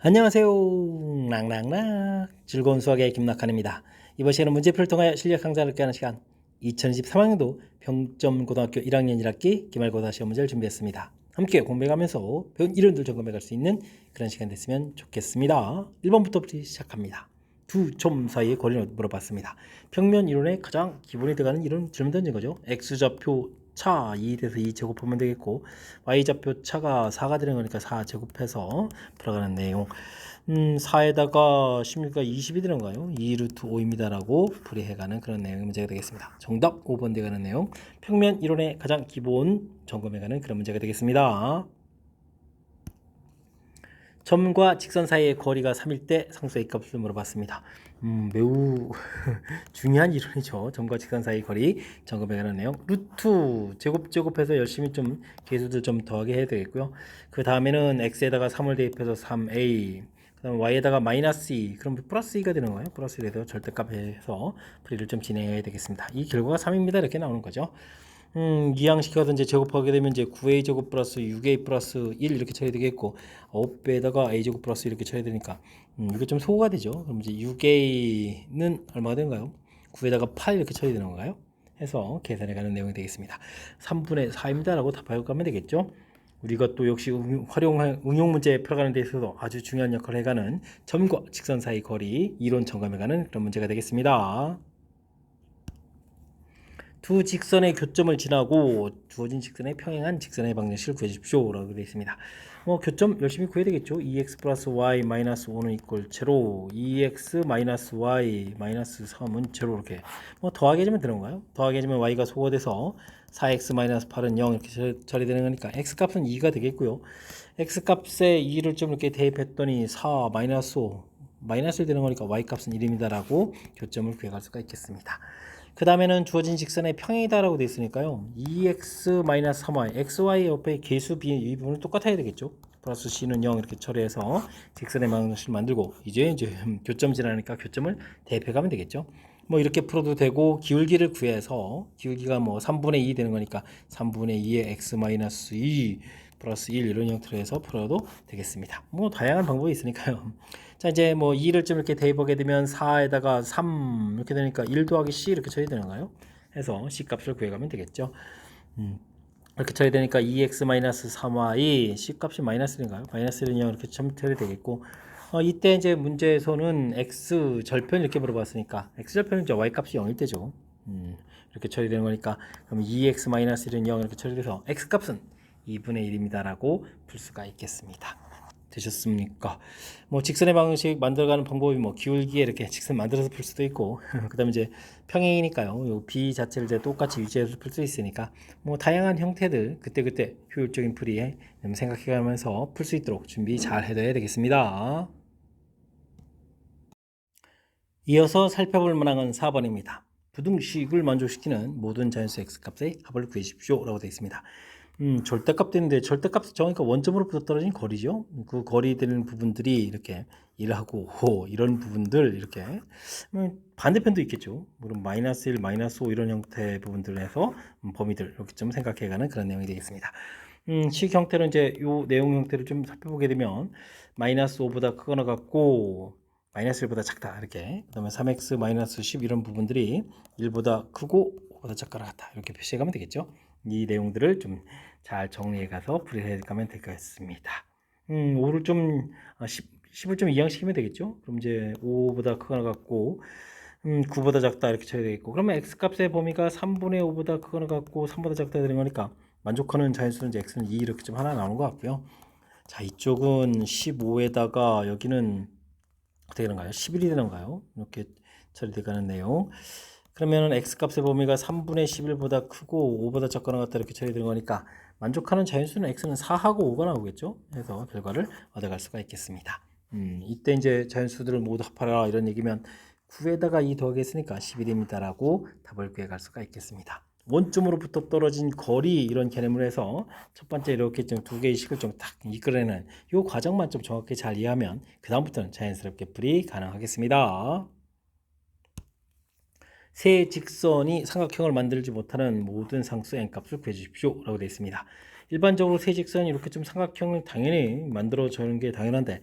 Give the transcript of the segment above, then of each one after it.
안녕하세요. 락락락 즐거운 수학의 김낙한입니다. 이번 시간은 문제풀이를 통하여 실력 강좌를 얻게 하는 시간 2023학년도 평점고등학교 1학년 1학기 기말고사 시험 문제를 준비했습니다. 함께 공부해가면서 배운 이론들 점검해갈 수 있는 그런 시간 됐으면 좋겠습니다. 1번부터 시작합니다. 두 점 사이의 거리를 물어봤습니다. 평면 이론의 가장 기본이 들어가는 이론 질문 던진 거죠. x좌표 차 2 돼서 2 제곱하면 되겠고 y좌표 차가 4가 되는 거니까 4 제곱해서 풀어가는 내용. 4에다가 16가 20이 되는가요? 2 루트 5입니다 라고 풀이해가는 그런 내용의 문제가 되겠습니다. 정답 5번 되가는 내용. 평면 이론의 가장 기본 점검해가는 그런 문제가 되겠습니다. 점과 직선 사이의 거리가 3일 때 상수의 값을 물어봤습니다. 매우 중요한 이론이죠. 점과 직선 사이의 거리 점검해 가는 내용. 루트 제곱해서 열심히 좀 계수들 좀 더하게 해야 되겠고요. 그 다음에는 x에다가 3을 대입해서 3a, 그 다음에 y에다가 마이너스 2, 그럼 플러스 2가 되는 거예요. 플러스 2에 대해서 절대값에서 풀이를 좀 진행해야 되겠습니다. 이 결과가 3입니다. 이렇게 나오는 거죠. 이항시켜서 이제 제곱하게 되면 이제 9a 제곱 플러스 6a 플러스 1 이렇게 처리 되겠고 9배에다가 a 제곱 플러스 이렇게 처리 되니까 이거 좀 소호가 되죠. 그럼 이제 6a는 얼마가 되는가요? 9에다가 8 이렇게 처리 되는 건가요? 해서 계산해 가는 내용이 되겠습니다. 3분의 4입니다 라고 답하고 가면 되겠죠. 우리가 또 역시 응용 문제 풀어가는 데 있어서 아주 중요한 역할을 해가는 점과 직선 사이 거리 이론 점검해가는 그런 문제가 되겠습니다. 두 직선의 교점을 지나고 주어진 직선의 평행한 직선의 방정식을 구해주십시오 라고 되어 있습니다. 교점 열심히 구해야 되겠죠. 2x 플러스 y 마이너스 5는 이꼴 제로, 2x 마이너스 y 마이너스 3은 제로. 이렇게 더하게 해주면 되는 건가요? 더하게 해주면 y가 소거돼서 4x 마이너스 8은 0 이렇게 처리되는 거니까 x값은 2가 되겠고요. x값에 2를 좀 이렇게 대입했더니 4 마이너스 5 마이너스 되는 거니까 y값은 1입니다 라고 교점을 구해갈 수가 있겠습니다. 그 다음에는 주어진 직선의 평행이다라고 되어 있으니까요. 2x-3y, xy 옆에 계수 b 이 부분은 똑같아야 되겠죠. 플러스 c는 0 이렇게 처리해서 직선의 방정식을 만들고 이제 교점 지나니까 교점을 대입해가면 되겠죠. 이렇게 풀어도 되고 기울기를 구해서 기울기가 3분의 2 되는 거니까 3분의 2의 x-2 플러스 1 이런 형태로 해서 풀어도 되겠습니다. 다양한 방법이 있으니까요. 자, 이제 2를 좀 이렇게 대입하게 되면 4에다가 3 이렇게 되니까 1 더하기 c 이렇게 처리 되는가요? 해서 c 값을 구해가면 되겠죠. 이렇게 처리 되니까 2x-3y c 값이 마이너스인가요? 마이너스는 0 이렇게 처리 되겠고 이때 이제 문제에서는 x 절편 이렇게 물어봤으니까 x 절편은 이제 y 값이 0일 때죠. 이렇게 처리되는 거니까 그럼 2x-1은 0 이렇게 처리돼서 x 값은 2분의 1입니다 라고 풀 수가 있겠습니다. 되셨습니까? 직선의 방식 만들어가는 방법이 기울기에 이렇게 직선 만들어서 풀 수도 있고 그 다음에 이제 평행이니까요. 요 b 자체를 이제 똑같이 유지해서 풀 수 있으니까 다양한 형태들 그때그때 효율적인 풀이에 생각해가면서 풀 수 있도록 준비 잘 해둬야 되겠습니다. 이어서 살펴볼 만한 4번입니다. 부등식을 만족시키는 모든 자연수 x값의 합을 구해주십시오 라고 되어 있습니다. 절대값 되는데 절대값 정하니까 원점으로부터 떨어진 거리죠. 그 거리 되는 부분들이 이렇게 1하고 5 이런 부분들 이렇게 반대편도 있겠죠. 물론 마이너스 1, 마이너스 5 이런 형태의 부분들에서 범위들 이렇게 좀 생각해가는 그런 내용이 되겠습니다. 식 형태는 이제 요 내용 형태를 좀 살펴보게 되면 마이너스 5보다 크거나 같고 마이너스 1보다 작다 이렇게 그 다음에 3x 마이너스 10 이런 부분들이 1보다 크고 5보다 작거나 같다 이렇게 표시해 가면 되겠죠. 이 내용들을 좀 잘 정리해 가서 풀이해 가면 될 것 같습니다. 5를 좀 10을 좀 이항시키면 되겠죠. 그럼 이제 5보다 크거나 같고 9보다 작다 이렇게 쳐야 되겠고 그러면 x값의 범위가 3분의 5보다 크거나 같고 3보다 작다 되는 거니까 만족하는 자연수는 이제 x는 2 이렇게 좀 하나 나오는 것 같고요. 자, 이쪽은 15에다가 여기는 어떻게 되는가요? 11이 되는가요? 이렇게 처리돼 가는 내용. 그러면 x값의 범위가 3분의 11보다 크고 5보다 작거나 같다 이렇게 처리되는 거니까 만족하는 자연수는 x는 4하고 5가 나오겠죠. 그래서 결과를 얻어갈 수가 있겠습니다. 이때 이제 자연수들을 모두 합하라 이런 얘기면 9에다가 2 더하겠으니까 11입니다 라고 답을 구해갈 수가 있겠습니다. 원점으로부터 떨어진 거리 이런 개념을 해서 첫 번째 이렇게 좀 두 개의 식을 좀 딱 이끌어내는 이 과정만 좀 정확히 잘 이해하면 그 다음부터는 자연스럽게 풀이 가능하겠습니다. 세 직선이 삼각형을 만들지 못하는 모든 상수 n값을 구해주십시오 라고 되어 있습니다. 일반적으로 세 직선이 이렇게 좀 삼각형을 당연히 만들어주는 게 당연한데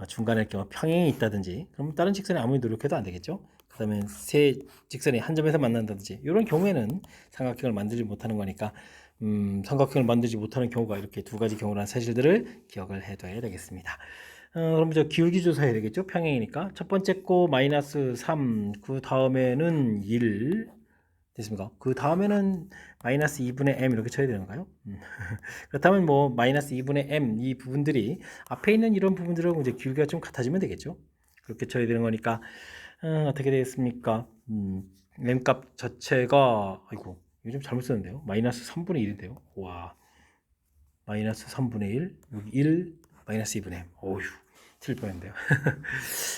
중간에 이렇게 평행이 있다든지 그럼 다른 직선이 아무리 노력해도 안 되겠죠. 그 다음에 세 직선이 한 점에서 만난다든지 이런 경우에는 삼각형을 만들지 못하는 거니까 삼각형을 만들지 못하는 경우가 이렇게 두 가지 경우라는 사실들을 기억을 해둬야 되겠습니다. 그럼 저 기울기 조사해야 되겠죠. 평행이니까 첫 번째 거 마이너스 3, 그 다음에는 1 됐습니까? 그 다음에는 마이너스 2분의 m 이렇게 쳐야 되는가요? 그렇다면 뭐 마이너스 2분의 m 이 부분들이 앞에 있는 이런 부분들하고 이제 기울기가 좀 같아지면 되겠죠. 그렇게 쳐야 되는 거니까 어떻게 되겠습니까? m 값 자체가 아이고 이거 좀 잘못 썼는데요. 마이너스 3분의 1인데요. 와 마이너스 3분의 1 여기 1 마이너스 2분의 m 어휴 틀릴 뻔했는데요.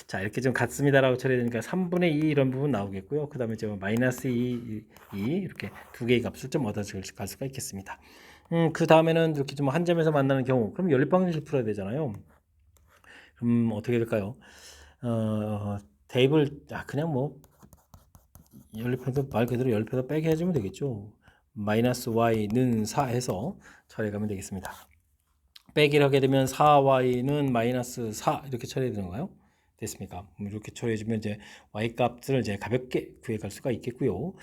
자 이렇게 좀 같습니다라고 처리해야 되니까 3분의 2 이런 부분 나오겠고요. 그 다음에 좀 마이너스 2 이렇게 두 개의 값을 좀 얻어갈 수가 있겠습니다. 그 다음에는 이렇게 좀 한 점에서 만나는 경우 그럼 연립방정식 풀어야 되잖아요. 그럼 어떻게 될까요? 대입을 그냥 뭐 연립해서 말 그대로 연립해서 빼게 해주면 되겠죠. 마이너스 y는 4 해서 처리해 가면 되겠습니다. 빼기를 하게 되면 4y는 마이너스 4 이렇게 처리해야 되는가요? 됐습니까? 이렇게 처리해주면 이제 y 값을 이제 가볍게 구해갈 수가 있겠고요.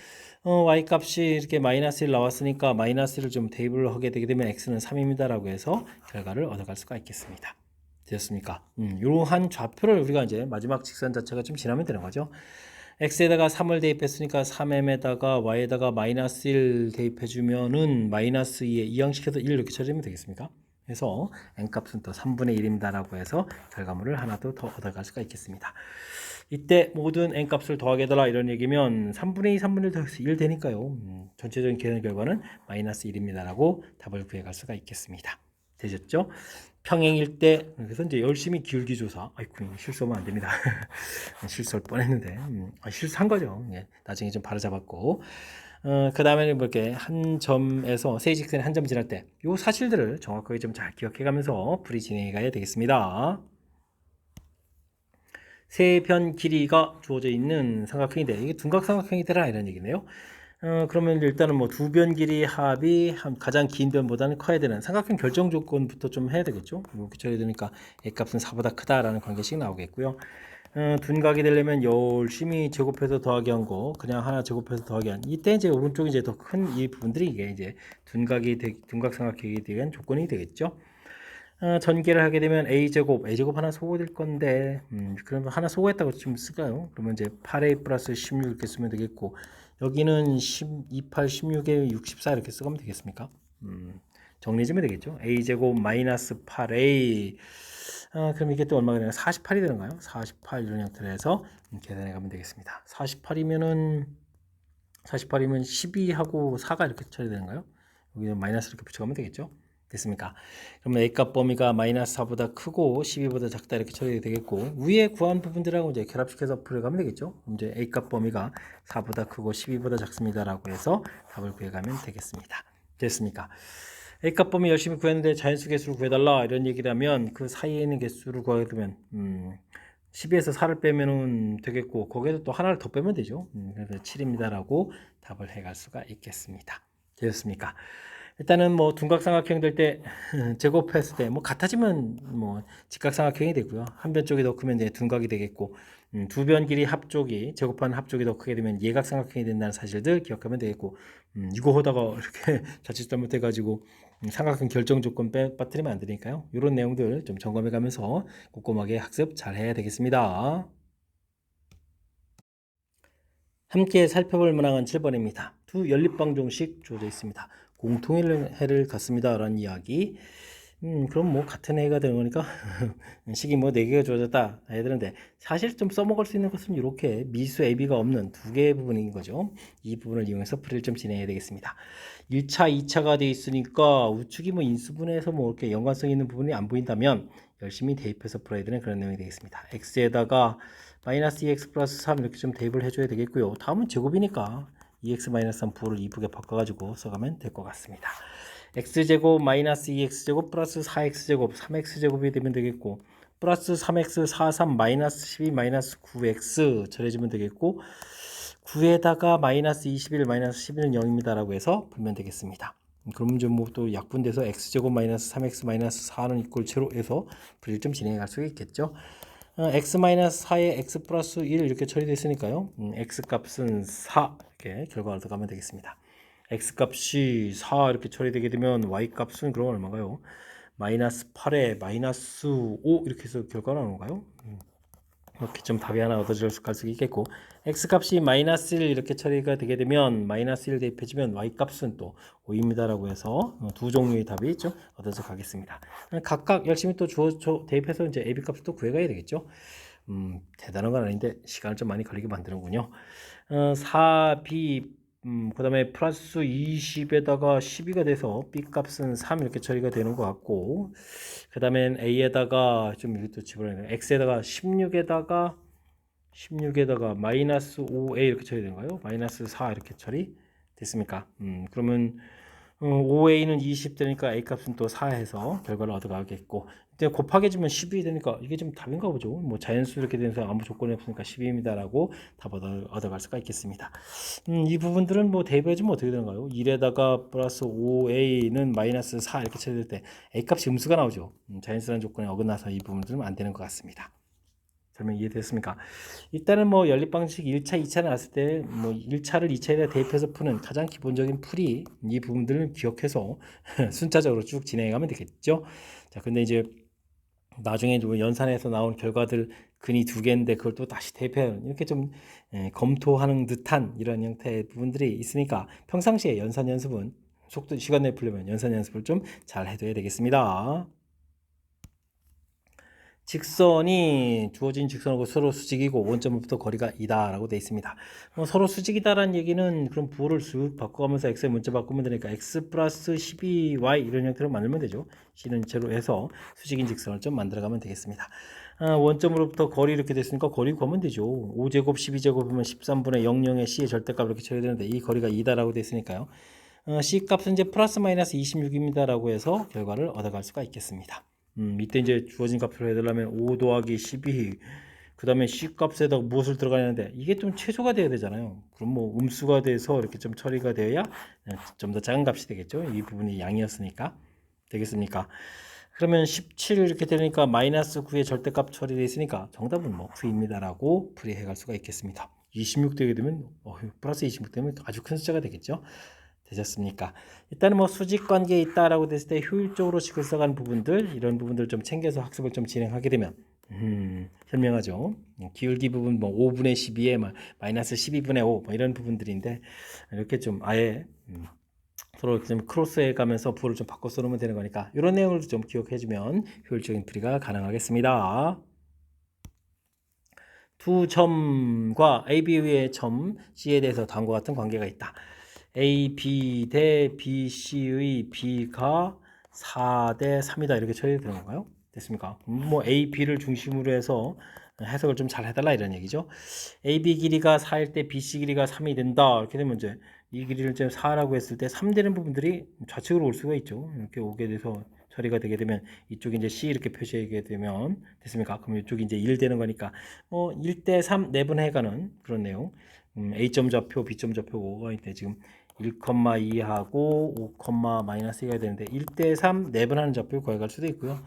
y 값이 이렇게 마이너스 1 나왔으니까 마이너스를 좀 대입을 하게 되게 되면 x는 3입니다라고 해서 결과를 얻어갈 수가 있겠습니다. 되셨습니까? 이러한 좌표를 우리가 이제 마지막 직선 자체가 좀 지나면 되는 거죠. x에다가 3을 대입했으니까 3m에다가 y에다가 마이너스 1 대입해주면은 마이너스 2에 이항시켜서 1 이렇게 처리하면 되겠습니까? 그래서 n값은 또 3분의 1입니다라고 해서 결과물을 하나 더 얻어갈 수가 있겠습니다. 이때 모든 n값을 더하게해달라 이런 얘기면 3분의 2, 3분의 1 더해서 1 되니까요. 전체적인 계산 결과는 마이너스 1입니다라고 답을 구해갈 수가 있겠습니다. 되셨죠? 평행일 때 그래서 이제 열심히 기울기 조사 아이고 실수하면 안 됩니다. 실수할 뻔했는데 실수한 거죠. 예, 나중에 좀 바로잡았고 그 다음에는 뭐 이렇게 한 점에서 세 직선이 한 점 지날 때 이 사실들을 정확하게 좀 잘 기억해가면서 풀이 진행해 가야 되겠습니다. 세 변 길이가 주어져 있는 삼각형인데 이게 둔각 삼각형이 되라 이런 얘기네요. 그러면 일단은 뭐 두 변 길이 합이 가장 긴 변보다는 커야 되는 삼각형 결정 조건부터 좀 해야 되겠죠. 이렇게 쳐야 되니까 a 값은 4보다 크다라는 관계식 나오겠고요. 둔각이 되려면 열심히 제곱해서 더하기 한 거, 그냥 하나 제곱해서 더하기 한. 이때 이제 오른쪽이 이제 더 큰 이 부분들이 이게 이제 둔각 삼각형이 되는 조건이 되겠죠. 전개를 하게 되면 a제곱 하나 소거될 건데 그러면 하나 소거했다고 좀 쓸까요? 그러면 이제 8a 플러스 16 이렇게 쓰면 되겠고 여기는 28, 16에 64 이렇게 쓰면 되겠습니까? 정리해주면 되겠죠. a제곱 마이너스 8a 그럼 이게 또 얼마가 되나 48이 되는가요? 48 이런 형태로 해서 계산해 가면 되겠습니다. 48이면 12하고 4가 이렇게 처리되는가요? 여기는 마이너스 이렇게 붙여가면 되겠죠. 됐습니까? 그러면 A값 범위가 마이너스 4보다 크고 12보다 작다 이렇게 처리가 되겠고 위에 구한 부분들하고 이제 결합시켜서 풀어가면 되겠죠. 그럼 이제 A값 범위가 4보다 크고 12보다 작습니다라고 해서 답을 구해가면 되겠습니다. 됐습니까? A값 범위 열심히 구했는데 자연수 개수를 구해달라 이런 얘기라면 그 사이에 있는 개수를 구하게 되면 12에서 4를 빼면 되겠고 거기에서 또 하나를 더 빼면 되죠. 그래서 7입니다라고 답을 해갈 수가 있겠습니다. 되셨습니까? 일단은 뭐 둔각삼각형 될 때 제곱했을 때 뭐 같아지면 뭐 직각삼각형이 되고요. 한 변 쪽이 더 크면 이제 둔각이 되겠고 두 변 길이 합쪽이 제곱한 합쪽이 더 크게 되면 예각삼각형이 된다는 사실들 기억하면 되겠고 이거 하다가 이렇게 자칫 잘못해가지고 삼각형 결정 조건 빠뜨리면 안 되니까요. 이런 내용들 좀 점검해 가면서 꼼꼼하게 학습 잘 해야 되겠습니다. 함께 살펴볼 문항은 7번입니다. 두 연립방정식 주어져 있습니다. 공통의 해를 갖습니다. 라는 이야기. 그럼 뭐 같은 해가 되는 거니까 식이 뭐 4개가 주어졌다 해야 되는데 사실 좀 써먹을 수 있는 것은 이렇게 미수 AB가 없는 두 개의 부분인 거죠. 이 부분을 이용해서 풀이를 좀 진행해야 되겠습니다. 1차, 2차가 돼 있으니까 우측이 뭐 인수분해해서 뭐 이렇게 연관성 있는 부분이 안 보인다면 열심히 대입해서 풀어야 되는 그런 내용이 되겠습니다. x에다가 마이너스 2x 플러스 3 이렇게 좀 대입을 해줘야 되겠고요. 다음은 제곱이니까 2x 마이너스 3 부호를 이쁘게 바꿔가지고 써가면 될 것 같습니다. x제곱 마이너스 2x제곱 플러스 4x제곱 3x제곱이 되면 되겠고 플러스 3x 4, 3 마이너스 12 마이너스 9x 처리해주면 되겠고 9에다가 마이너스 21 마이너스 11은 0입니다 라고 해서 풀면 되겠습니다. 그러면 좀 뭐 또 약분돼서 x제곱 마이너스 3x 마이너스 4는 이꼴 제로에서 분리를 좀 진행해 갈 수가 있겠죠. x 마이너스 4에 x 플러스 1 이렇게 처리됐으니까요. x 값은 4 이렇게 결과를 얻어가면 되겠습니다. x 값이 4 이렇게 처리되게 되면 y 값은 그럼 얼마인가요? 마이너스 8에 마이너스 5 이렇게 해서 결과가 나오는가요? 이렇게 좀 답이 하나 얻어질 수 있겠고, x 값이 마이너스 1 이렇게 처리가 되게 되면 마이너스 1 대입해주면 y 값은 또 5입니다라고 해서 두 종류의 답이 좀 얻어져 가겠습니다. 각각 열심히 또 대입해서 이제 a, b 값을 또 구해가야 되겠죠. 대단한 건 아닌데 시간을 좀 많이 걸리게 만드는군요. 4b 그 다음에 플러스 20에다가 12가 돼서 b 값은 3 이렇게 처리가 되는 것 같고, 그 다음엔 a에다가 좀 이것도 집어넣어야 x에다가 16에다가 마이너스 5a 이렇게 처리되는가요? 마이너스 4 이렇게 처리 됐습니까? 그러면 5a는 20 되니까 a 값은 또 4 해서 결과를 얻어가겠고, 이제 곱하기 주면 12 되니까 이게 좀 답인가 보죠. 뭐 자연수 이렇게 되면서 아무 조건이 없으니까 12입니다라고 답 얻어갈 수가 있겠습니다. 이 부분들은 뭐 대입해주면 어떻게 되는가요? 1에다가 플러스 5a는 마이너스 4 이렇게 처리될 때 a 값이 음수가 나오죠. 자연수라는 조건에 어긋나서 이 부분들은 안 되는 것 같습니다. 설명 이해됐습니까? 일단은 뭐 연립방식 1차, 2차 나왔을 때 뭐 1차를 2차에다 대입해서 푸는 가장 기본적인 풀이 이 부분들을 기억해서 순차적으로 쭉 진행해 가면 되겠죠. 자, 근데 이제 나중에 연산해서 나온 결과들 근이 2개인데 그걸 또 다시 대입해야 이렇게 좀 검토하는 듯한 이런 형태의 부분들이 있으니까 평상시에 연산 연습은 속도 시간 내에 풀려면 연산 연습을 좀 잘 해둬야 되겠습니다. 직선이 주어진 직선하고 서로 수직이고 원점부터 거리가 2다라고 되어 있습니다. 서로 수직이다라는 얘기는 그럼 부호를 쑥 바꿔가면서 x의 문자 바꾸면 되니까 x 플러스 12y 이런 형태로 만들면 되죠. c는 제로 해서 수직인 직선을 좀 만들어가면 되겠습니다. 원점으로부터 거리 이렇게 됐으니까 거리 구하면 되죠. 5제곱 12제곱이면 13분의 00의 c의 절대값 이렇게 쳐야 되는데 이 거리가 2다라고 됐으니까요. c 값은 이제 플러스 마이너스 26입니다라고 해서 결과를 얻어갈 수가 있겠습니다. 이때 이제 주어진 값을 해달라면 5 더하기 12, 그 다음에 C 값에다 무엇을 들어가냐는데 이게 좀 최소가 돼야 되잖아요. 그럼 뭐 음수가 돼서 이렇게 좀 처리가 되어야 좀 더 작은 값이 되겠죠. 이 부분이 양이었으니까. 되겠습니까? 그러면 17 이렇게 되니까 마이너스 9의 절대값 처리되어 있으니까 정답은 뭐 9입니다라고 풀이해 갈 수가 있겠습니다. 26 되게 되면 플러스 26 되면 아주 큰 숫자가 되겠죠. 되셨습니까? 일단은 뭐 수직 관계에 있다라고 됐을 때 효율적으로 식을 써가는 부분들, 이런 부분들 좀 챙겨서 학습을 좀 진행하게 되면 현명하죠. 기울기 부분 뭐 5분의 12에 마이너스 12분의 5 뭐 이런 부분들인데 이렇게 좀 아예 서로 좀 크로스해 가면서 부호를 좀 바꿔 써놓으면 되는 거니까 이런 내용을 좀 기억해주면 효율적인 풀이가 가능하겠습니다. 두 점과 AB의 점 C에 대해서 다음과 같은 관계가 있다. A, B 대 B, C의 B가 4 대 3이다 이렇게 처리되는 건가요? 됐습니까? 뭐 A, B를 중심으로 해서 해석을 좀 잘 해달라 이런 얘기죠. A, B 길이가 4일 때 B, C 길이가 3이 된다 이렇게 되면 이제 이 길이를 좀 4라고 했을 때 3 되는 부분들이 좌측으로 올 수가 있죠. 이렇게 오게 돼서 처리가 되게 되면 이쪽이 이제 C 이렇게 표시하게 되면 됐습니까? 그럼 이쪽이 이제 1 되는 거니까 1대 3 내분해가는 그런 내용. A점 좌표, B점 좌표가 있대 지금 1,2하고 5, 마이너스 2가 되는데 1대 3 내분하는 좌표를 구해갈 수도 있고요.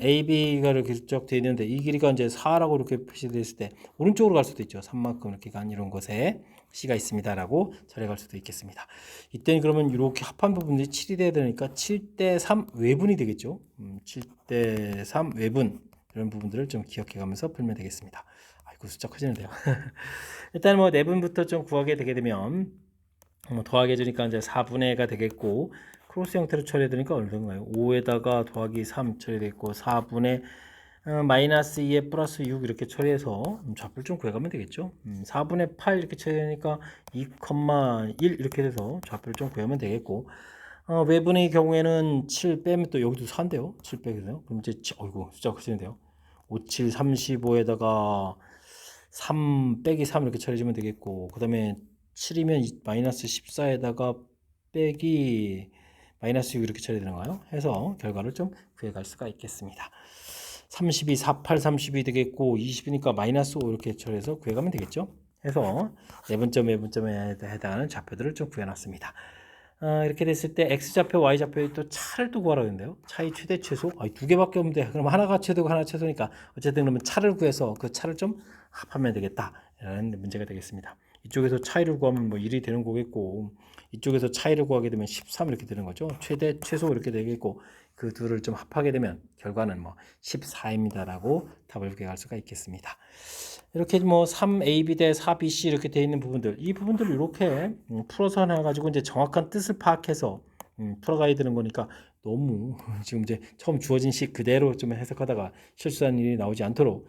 A, B가 이렇게 쭉 되어 있는데 이 길이가 이제 4라고 이렇게 표시되었을 때 오른쪽으로 갈 수도 있죠. 3만큼 이렇게 간 이런 곳에 C가 있습니다라고 처리할 수도 있겠습니다. 이때는 그러면 이렇게 합한 부분이 7이 돼야 되니까 7대 3 외분이 되겠죠. 7대 3 외분 이런 부분들을 좀 기억해 가면서 풀면 되겠습니다. 아이고 숫자 커지는데요. 일단 뭐 내분부터 좀 구하게 되게 되면 더하기 해주니까 이제 4분의가 되겠고 크로스 형태로 처리해드니까 얼마인가요? 5에다가 더하기 3 처리되겠고 4분의 마이너스 2에 플러스 6 이렇게 처리해서 좌표를 좀 구해가면 되겠죠. 4분의 8 이렇게 처리하니까 2,1 이렇게 돼서 좌표를 좀 구하면 되겠고 외분의 경우에는 7 빼면 또 여기도 4인데요. 7 빼기세요. 그럼 이제 어이구 숫자 커지는데요. 5, 7, 35에다가 3 빼기 3 이렇게 처리해주면 되겠고 그 다음에 7이면 마이너스 14에다가 빼기 마이너스 6 이렇게 처리되는가요? 해서 결과를 좀 구해갈 수가 있겠습니다. 32, 48, 32 되겠고 20이니까 마이너스 5 이렇게 처리해서 구해가면 되겠죠? 해서 매분점에 해당하는 좌표들을 좀 구해놨습니다. 이렇게 됐을 때 x좌표, y좌표에 또 차를 또 구하라 그랬는데요. 차의 최대 최소? 두 개밖에 없는데 그럼 하나가 최대고 하나 최소니까 어쨌든 그러면 차를 구해서 그 차를 좀 합하면 되겠다 라는 문제가 되겠습니다. 이쪽에서 차이를 구하면 뭐 1이 되는 거겠고 이쪽에서 차이를 구하게 되면 13 이렇게 되는 거죠. 최대 최소 이렇게 되겠고 그 둘을 좀 합하게 되면 결과는 뭐 14입니다 라고 답을 구할 수가 있겠습니다. 이렇게 뭐 3AB 대 4BC 이렇게 되어 있는 부분들, 이 부분들을 이렇게 풀어서 해가지고 이제 정확한 뜻을 파악해서 풀어가야 되는 거니까 너무 지금 이제 처음 주어진 식 그대로 좀 해석하다가 실수한 일이 나오지 않도록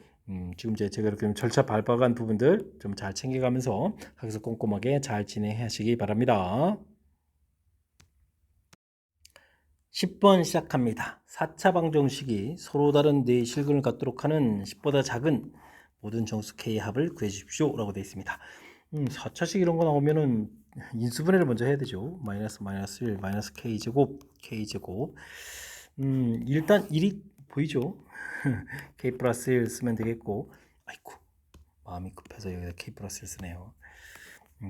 지금 이제 제가 이렇게 절차 밟아간 부분들 좀 잘 챙겨가면서 학습 꼼꼼하게 잘 진행하시기 바랍니다. 10번 시작합니다. 4차 방정식이 서로 다른 네 실근을 갖도록 하는 10보다 작은 모든 정수 K의 합을 구해 주십시오 라고 되어 있습니다. 4차식 이런 거 나오면은 인수분해를 먼저 해야 되죠. 마이너스 1 마이너스 K제곱 일단 1이 보이죠. K 플러스 1 쓰면 되겠고 아이고 마음이 급해서 여기다 K 플러스 1 쓰네요.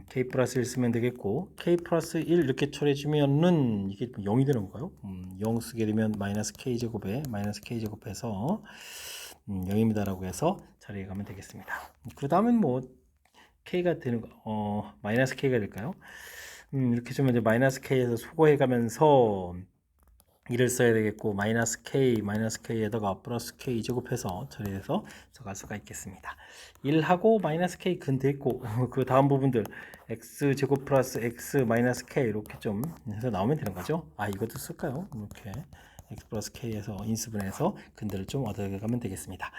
K 플러스 1 쓰면 되겠고 K 플러스 1 이렇게 처리해주면은 이게 0이 되는 건가요? 0 쓰게 되면 마이너스 K제곱에 마이너스 K제곱해서 0입니다 라고 해서 처리해 가면 되겠습니다. 그 다음은 뭐 K가 되는 거 마이너스 K가 될까요? 이렇게 주면 이제 마이너스 K에서 소거해 가면서 1을 써야 되겠고 마이너스 K에다가 플러스 K 제곱해서 처리해서 써갈 수가 있겠습니다. 1하고 마이너스 K 근대있고 그 다음 부분들 X제곱 플러스 X 마이너스 K 이렇게 좀 해서 나오면 되는 거죠. 이것도 쓸까요? 이렇게 X 플러스 K에서 인수분해해서 근대를 좀 얻어가면 되겠습니다.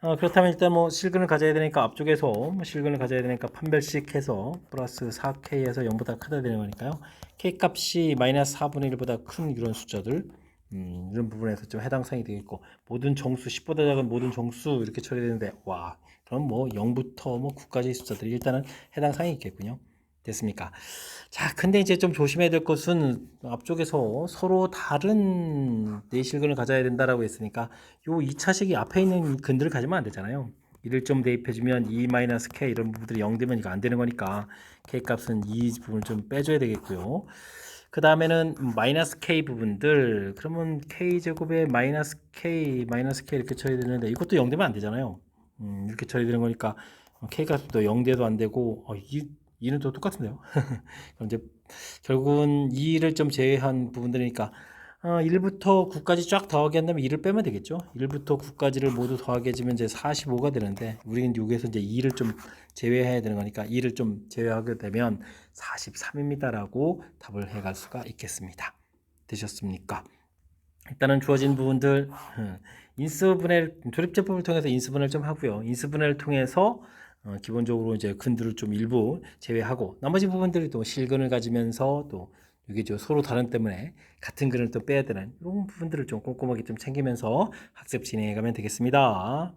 그렇다면 일단 뭐 실근을 가져야 되니까 앞쪽에서 실근을 가져야 되니까 판별식 해서 플러스 4K에서 0보다 크다 되는 거니까요. K 값이 마이너스 4분의 1보다 큰 이런 숫자들 이런 부분에서 좀 해당 사항이 되겠고 모든 정수 10보다 작은 모든 정수 이렇게 처리되는데 와 그럼 뭐 0부터 뭐 9까지 숫자들이 일단은 해당 사항이 있겠군요. 됐습니까? 자, 근데 이제 좀 조심해야 될 것은 앞쪽에서 서로 다른 내실근을 가져야 된다라고 했으니까 요 2차식이 앞에 있는 근들을 가지면 안 되잖아요. 이를 좀 대입해주면 2-k 이런 부분들이 0 되면 이거 안 되는 거니까 k 값은 이 부분을 좀 빼줘야 되겠고요. 그 다음에는 마이너스 k 부분들 그러면 k 제곱에 마이너스 k 이렇게 처리되는데 이것도 0 되면 안 되잖아요. 이렇게 처리되는 거니까 k 값도 0 돼도 안 되고 2는 또 똑같은데요. 그럼 이제 결국은 2를 좀 제외한 부분들이니까 1부터 9까지 쫙 더하기 한다면 2를 빼면 되겠죠. 1부터 9까지를 모두 더하게 해주면 이제 45가 되는데 우리는 여기에서 이제 2를 좀 제외해야 되는 거니까 2를 좀 제외하게 되면 43입니다 라고 답을 해갈 수가 있겠습니다. 되셨습니까? 일단은 주어진 부분들 인수분해 조립제법을 통해서 인수분해를 좀 하고요. 인수분해를 통해서 기본적으로 이제 근들을 좀 일부 제외하고 나머지 부분들이 또 실근을 가지면서 또 이게 서로 다른 때문에 같은 근을 또 빼야 되는 이런 부분들을 좀 꼼꼼하게 좀 챙기면서 학습 진행해 가면 되겠습니다.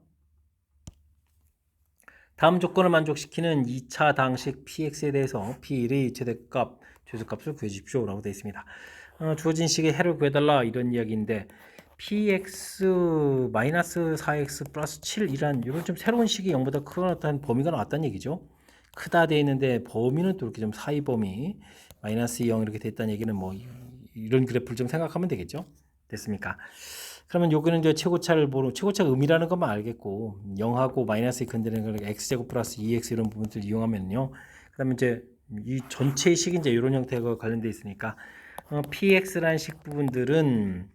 다음 조건을 만족시키는 2차 당식 px에 대해서 p1의 최대값, 최소값을 구해 주십시오 라고 되어 있습니다. 주어진 식의 해를 구해달라 이런 이야기인데 px 마이너스 4x 플러스 7이란 이런 좀 새로운 식이 0보다 크거나 범위가 나왔다는 얘기죠. 크다 되어 있는데 범위는 또 이렇게 좀 사이 범위 마이너스 0 이렇게 됐다는 얘기는 뭐 이런 그래프를 좀 생각하면 되겠죠. 됐습니까? 그러면 여기는 이제 최고차를 최고차 의미라는 것만 알겠고 0하고 마이너스에 근대는 걸 x제곱 플러스 2x 이런 부분들 이용하면요. 그다음에 이제 이 전체 식이 이제 이런 형태가 관련돼 있으니까 px라는 식 부분들은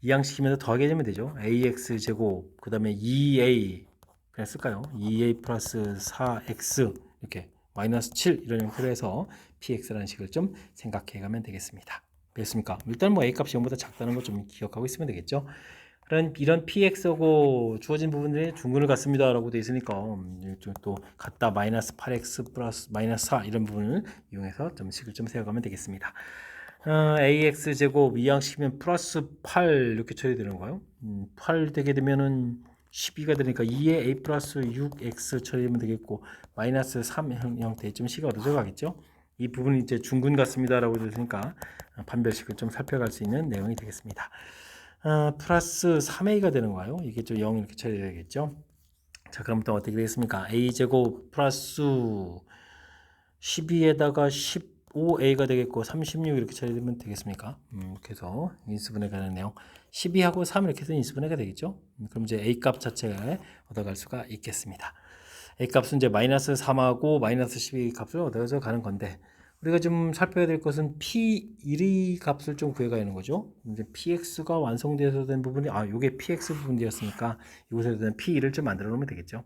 이항시키면서 더하게 되면 되죠. ax 제곱 그다음에 2a 그냥 쓸까요? 2a 플러스 4x 이렇게 마이너스 7 이런 형태로 해서 px라는 식을 좀 생각해 가면 되겠습니다. 됐습니까? 일단 뭐 a 값이 0보다 작다는 거 좀 기억하고 있으면 되겠죠. 이런 px하고 주어진 부분들이 중근을 갖습니다 라고 되어 있으니까 또 갖다 마이너스 8x 플러스 마이너스 4 이런 부분을 이용해서 좀 식을 좀 세워가면 되겠습니다. ax 제곱 이항시키면 플러스 8 이렇게 처리되는 거예요. 8 되게 되면은 12가 되니까 2에 a 플러스 6x 처리하면 되겠고 마이너스 3 형태의 좀 식이 얻어져 가겠죠. 이 부분이 이제 중근 같습니다 라고 되니까 판별식을 좀 살펴갈 수 있는 내용이 되겠습니다. 플러스 3a가 되는 거예요. 이게 좀 0 이렇게 처리되겠죠. 자, 그럼 또 어떻게 되겠습니까? a제곱 플러스 12에다가 5a가 되겠고 36 이렇게 처리되면 되겠습니까? 이렇게 해서 인수분해가 되는 내용 12하고 3 이렇게 해서 인수분해가 되겠죠? 그럼 이제 a 값 자체에 얻어갈 수가 있겠습니다. a 값은 이제 마이너스 3하고 마이너스 12 값을 얻어서 가는 건데 우리가 좀 살펴야 될 것은 p1의 값을 좀 구해가는 거죠. 이제 px가 완성되어서 된 부분이 요게 px 부분이었으니까 이곳에 대한 p1을 좀 만들어 놓으면 되겠죠.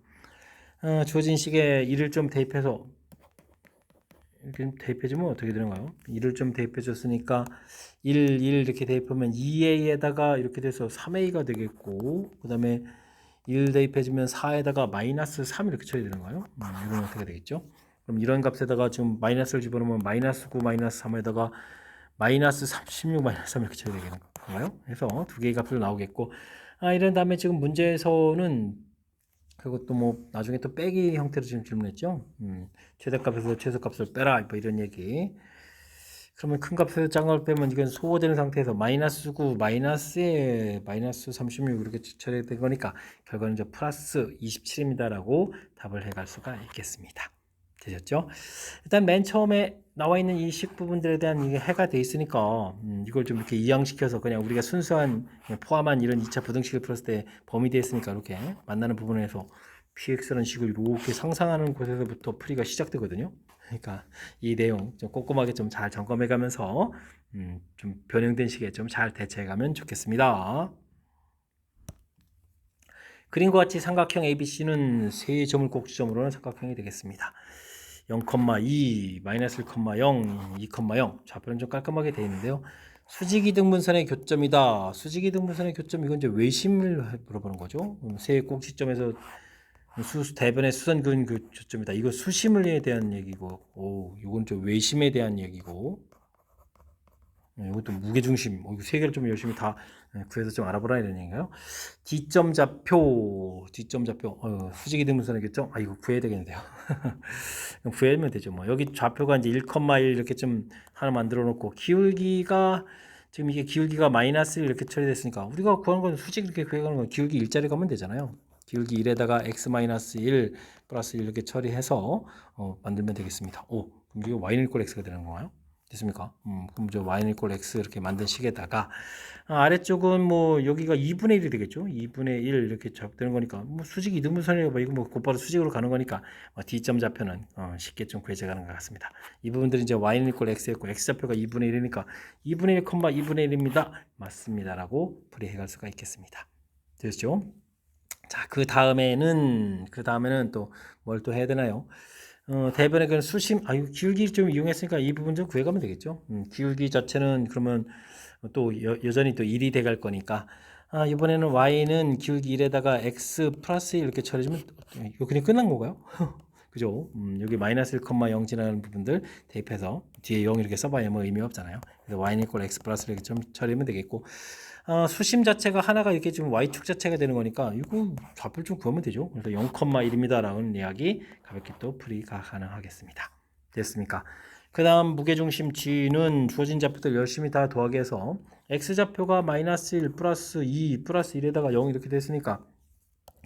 주어진 식에 1을 좀 대입해서 이렇게 대입해주면 어떻게 되는가요? 1을 좀 대입해줬으니까 1 이렇게 대입하면 2a에다가 이렇게 돼서 3a가 되겠고 그 다음에 1 대입해주면 4에다가 마이너스 3 이렇게 쳐야 되는 거예요. 이런 어떻게 되겠죠? 그럼 이런 값에다가 지금 마이너스를 집어넣으면 마이너스 9 마이너스 3에다가 마이너스 36 마이너스 3 이렇게 쳐야 되는 건가요? 그래서 두 개의 값으로 나오겠고 이런 다음에 지금 문제에서는 그것도 뭐 나중에 또 빼기 형태로 지금 질문했죠. 최대값에서 최소값을 빼라 뭐 이런 얘기. 그러면 큰 값에서 작은 값을 빼면 이건 소거되는 상태에서 마이너스 9 마이너스에 마이너스 36 이렇게 처리된 거니까 결과는 이제 플러스 27입니다라고 답을 해갈 수가 있겠습니다. 되셨죠? 일단 맨 처음에 나와 있는 이 식 부분들에 대한 이게 해가 돼 있으니까 이걸 좀 이렇게 이양시켜서 그냥 우리가 순수한 포함한 이런 2차 부등식을 풀었을 때 범위 되어 있으니까 이렇게 만나는 부분에서 px라는 식을 이렇게 상상하는 곳에서부터 풀이가 시작되거든요. 그러니까 이 내용 좀 꼼꼼하게 좀 잘 점검해 가면서 좀 변형된 식에 좀 잘 대처해 가면 좋겠습니다. 그림과 같이 삼각형 ABC는 세 점을 꼭 지점으로 는 삼각형이 되겠습니다. 0,2, 마이너스 1,0, 2,0 좌표는 좀 깔끔하게 되어 있는데요. 수직이등분선의 교점이다. 수직이등분선의 교점 이건 이제 외심을 물어보는 거죠. 세 꼭지점에서 대변의 수선 그은 교점이다. 이거 수심에 대한 얘기고, 이건 좀 외심에 대한 얘기고, 이것도 무게중심, 이거 세 개를 좀 열심히 다 구해서 좀 알아보라 이런 얘기인가요? D점좌표, 수직이등분선의 교점, 이거 구해야 되겠는데요. 구해면 되죠. 뭐 여기 좌표가 이제 1,1 이렇게 좀 하나 만들어 놓고 기울기가 지금 이게 기울기가 마이너스 1 이렇게 처리됐으니까 우리가 구하는 건 수직 이렇게 구해가는 건 기울기 1자리 가면 되잖아요. 기울기 1에다가 x-1 플러스 1 이렇게 처리해서 만들면 되겠습니다. 그럼 이게 y는 이꼴 x가 되는 건가요? 됐습니까? 그럼 저 y는 이꼴 x 이렇게 만든 식에다가 아래쪽은 뭐 여기가 2분의 1이 되겠죠? 2분의 1 이렇게 적되는 거니까 뭐 수직 이등분선이고 뭐 이거 뭐 곧바로 수직으로 가는 거니까 D점 좌표는 쉽게 좀 구해져 가는 것 같습니다. 이 부분들이 이제 y는 이꼴 x였고 x 좌표가 2분의 1이니까 2분의 1, 2분의 1입니다. 맞습니다라고 풀이해 갈 수가 있겠습니다. 되셨죠? 자, 그 다음에는 또 뭘 또 해야 되나요? 대변의 그 수심, 이거 기울기 좀 이용했으니까 이 부분 좀 구해가면 되겠죠. 기울기 자체는 그러면 또 여전히 또 1이 돼갈 거니까 이번에는 y는 기울기 1에다가 x 플러스 1 이렇게 처리해주면 이거 그냥 끝난 건가요? 그죠? 여기 마이너스 1,0 지나가는 부분들 대입해서 뒤에 0 이렇게 써봐야 뭐 의미 없잖아요. 그래서 y는 이꼴 x 플러스 이렇게 좀 처리하면 되겠고 수심 자체가 하나가 이렇게 좀 y축 자체가 되는 거니까 이거 좌표를 좀 구하면 되죠. 그래서 0,1입니다 라는 이야기 가볍게 또 풀이가 가능하겠습니다. 됐습니까? 그 다음 무게중심 g는 주어진 좌표들 열심히 다 더하기해서 x좌표가 마이너스 1 플러스 2 플러스 1에다가 0 이렇게 됐으니까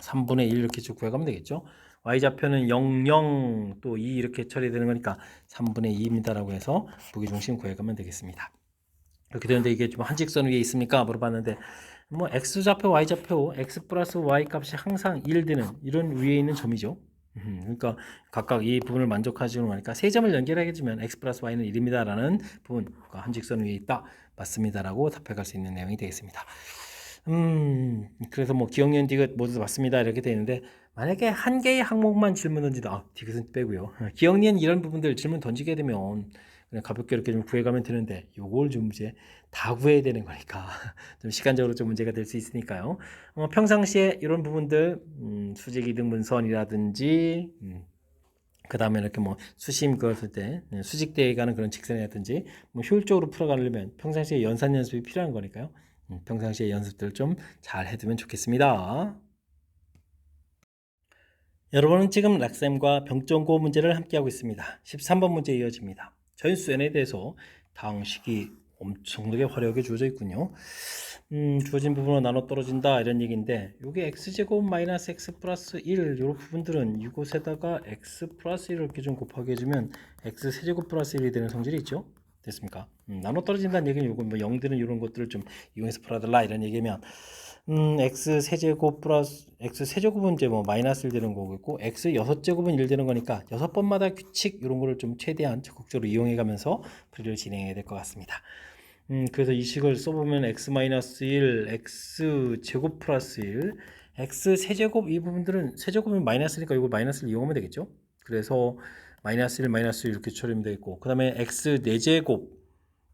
3분의 1 이렇게 쭉 구해가면 되겠죠. y좌표는 0, 0, 또 2 이렇게 처리되는 거니까 3분의 2입니다 라고 해서 무게중심 구해가면 되겠습니다. 이렇게 되는데 이게 좀 한직선 위에 있습니까? 물어봤는데 뭐 x좌표, y좌표, x 플러스 y 값이 항상 1 되는 이런 위에 있는 점이죠. 그러니까 각각 이 부분을 만족하시는 거니까 세 점을 연결해주면 x 플러스 y는 1입니다 라는 부분 한직선 위에 있다 맞습니다 라고 답해갈 수 있는 내용이 되겠습니다. 그래서 뭐 기억년 디귿 모두 맞습니다 이렇게 되어 있는데 만약에 한 개의 항목만 질문 던지다 디귿은 빼고요. 기억년 이런 부분들 질문 던지게 되면 그냥 가볍게 이렇게 좀 구해가면 되는데 요걸 좀 이제 다 구해야 되는 거니까 좀 시간적으로 좀 문제가 될 수 있으니까요. 평상시에 이런 부분들 수직 이등분선이라든지 그 다음에 이렇게 뭐 수심 그었을 때 수직대에 가는 그런 직선이라든지 뭐 효율적으로 풀어가려면 평상시에 연산 연습이 필요한 거니까요. 평상시에 연습들 좀 잘 해두면 좋겠습니다. 여러분은 지금 락쌤과 병정고 문제를 함께하고 있습니다. 13번 문제 이어집니다. 전수 n에 대해서 다음 식이 엄청나게 화려하게 주어져 있군요. 주어진 부분으로 나눠 떨어진다 이런 얘기인데 요게 x제곱 마이너스 x 플러스 1 요런 부분들은 이곳에다가 x 플러스 1을 이렇게 좀 곱하게 해주면 x 세제곱 플러스 1이 되는 성질이 있죠. 됐습니까? 나눠 떨어진다는 얘기는 요거 뭐 0되는 이런 것들을 좀 이용해서 풀어달라 이런 얘기면 x 세제곱 플러스 x 세제곱은 이제 뭐 마이너스 1 되는 거고 x 6제곱은 1 되는 거니까 6번마다 규칙 이런 거를 좀 최대한 적극적으로 이용해 가면서 풀이를 진행해야 될 것 같습니다. 그래서 이 식을 써보면 x-1, x제곱 플러스 1, x 세제곱 이 부분들은 세제곱은 마이너스니까 이거 마이너스를 이용하면 되겠죠. 그래서 마이너스 1, 마이너스 1 이렇게 처리하면 되겠고 그 다음에 x 4제곱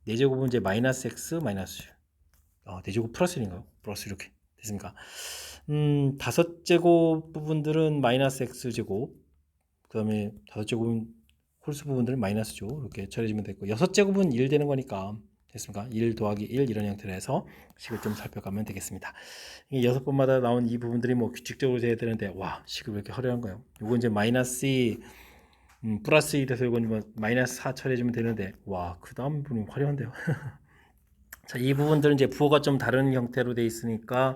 4제곱은 이제 마이너스 x 마이너스 1 4제곱 플러스 1인가요? 플러스 이렇게 됐습니까? 5제곱 부분들은 마이너스 x제곱 그 다음에 5제곱은 홀수 부분들은 마이너스죠. 이렇게 처리해주면 되고 6제곱은 1 되는 거니까 됐습니까? 1 더하기 1 이런 형태로 해서 식을 좀 살펴가면 되겠습니다. 이게 6번마다 나온 이 부분들이 뭐 규칙적으로 돼야 되는데 와 식을 왜 이렇게 화려한 거예요? 요거 이제 마이너스 2 플러스 2 돼서 이건 뭐 마이너스 4 처리해주면 되는데 와 그 다음 부분이 화려한데요. 자, 이 부분들은 이제 부호가 좀 다른 형태로 돼 있으니까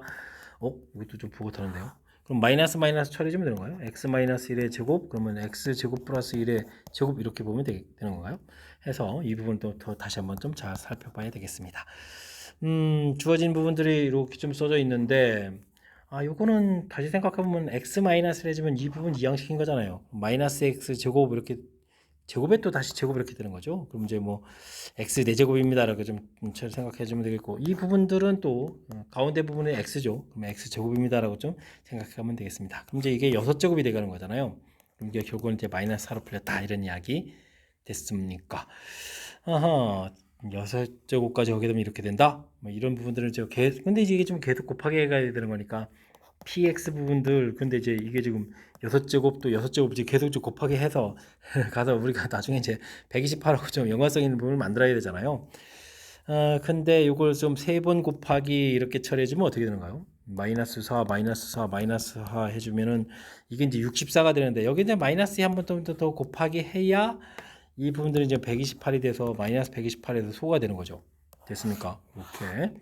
이것도 좀 부호가 다른데요. 그럼 마이너스 마이너스 처리해주면 되는 거예요. x 마이너스 1의 제곱 그러면 x 제곱 플러스 1의 제곱 이렇게 보면 되는 건가요? 해서 이 부분도 더 다시 한번 좀 잘 살펴봐야 되겠습니다. 주어진 부분들이 이렇게 좀 써져 있는데 요거는 다시 생각해보면 x 마이너스를 해주면 이 부분 이항식인 거잖아요. 마이너스 x 제곱 이렇게 제곱에 또 다시 제곱 이렇게 되는 거죠. 그럼 이제 뭐 x 4제곱입니다 이렇게 좀 생각해 주면 되겠고 이 부분들은 또 가운데 부분은 x죠. 그럼 x 제곱입니다라고 좀 생각해 가면 되겠습니다. 그럼 이제 이게 6제곱이 되가는 거잖아요. 그럼 이게 결국은 이제 마이너스 4로 풀렸다 이런 이야기 됐습니까? 아하 6제곱까지 하게 되면 이렇게 된다. 뭐 이런 부분들은 제가 근데 이제 이게 좀 계속 곱하기 해가야 되는 거니까 px 부분들 근데 이제 이게 지금 6제곱 또 6제곱 이제 계속 좀 곱하기 해서 가서 우리가 나중에 이제 128하고 좀 연관성 있는 부분을 만들어야 되잖아요. 근데 이걸 좀 3번 곱하기 이렇게 처리해주면 어떻게 되는가요? 마이너스 4, 마이너스 4, 마이너스 4 해주면은 이게 이제 64가 되는데 여기 이제 마이너스 한 번 더 곱하기 해야 이 부분들은 이제 128이 돼서 마이너스 128에서 소가 되는 거죠. 됐습니까? 이렇게.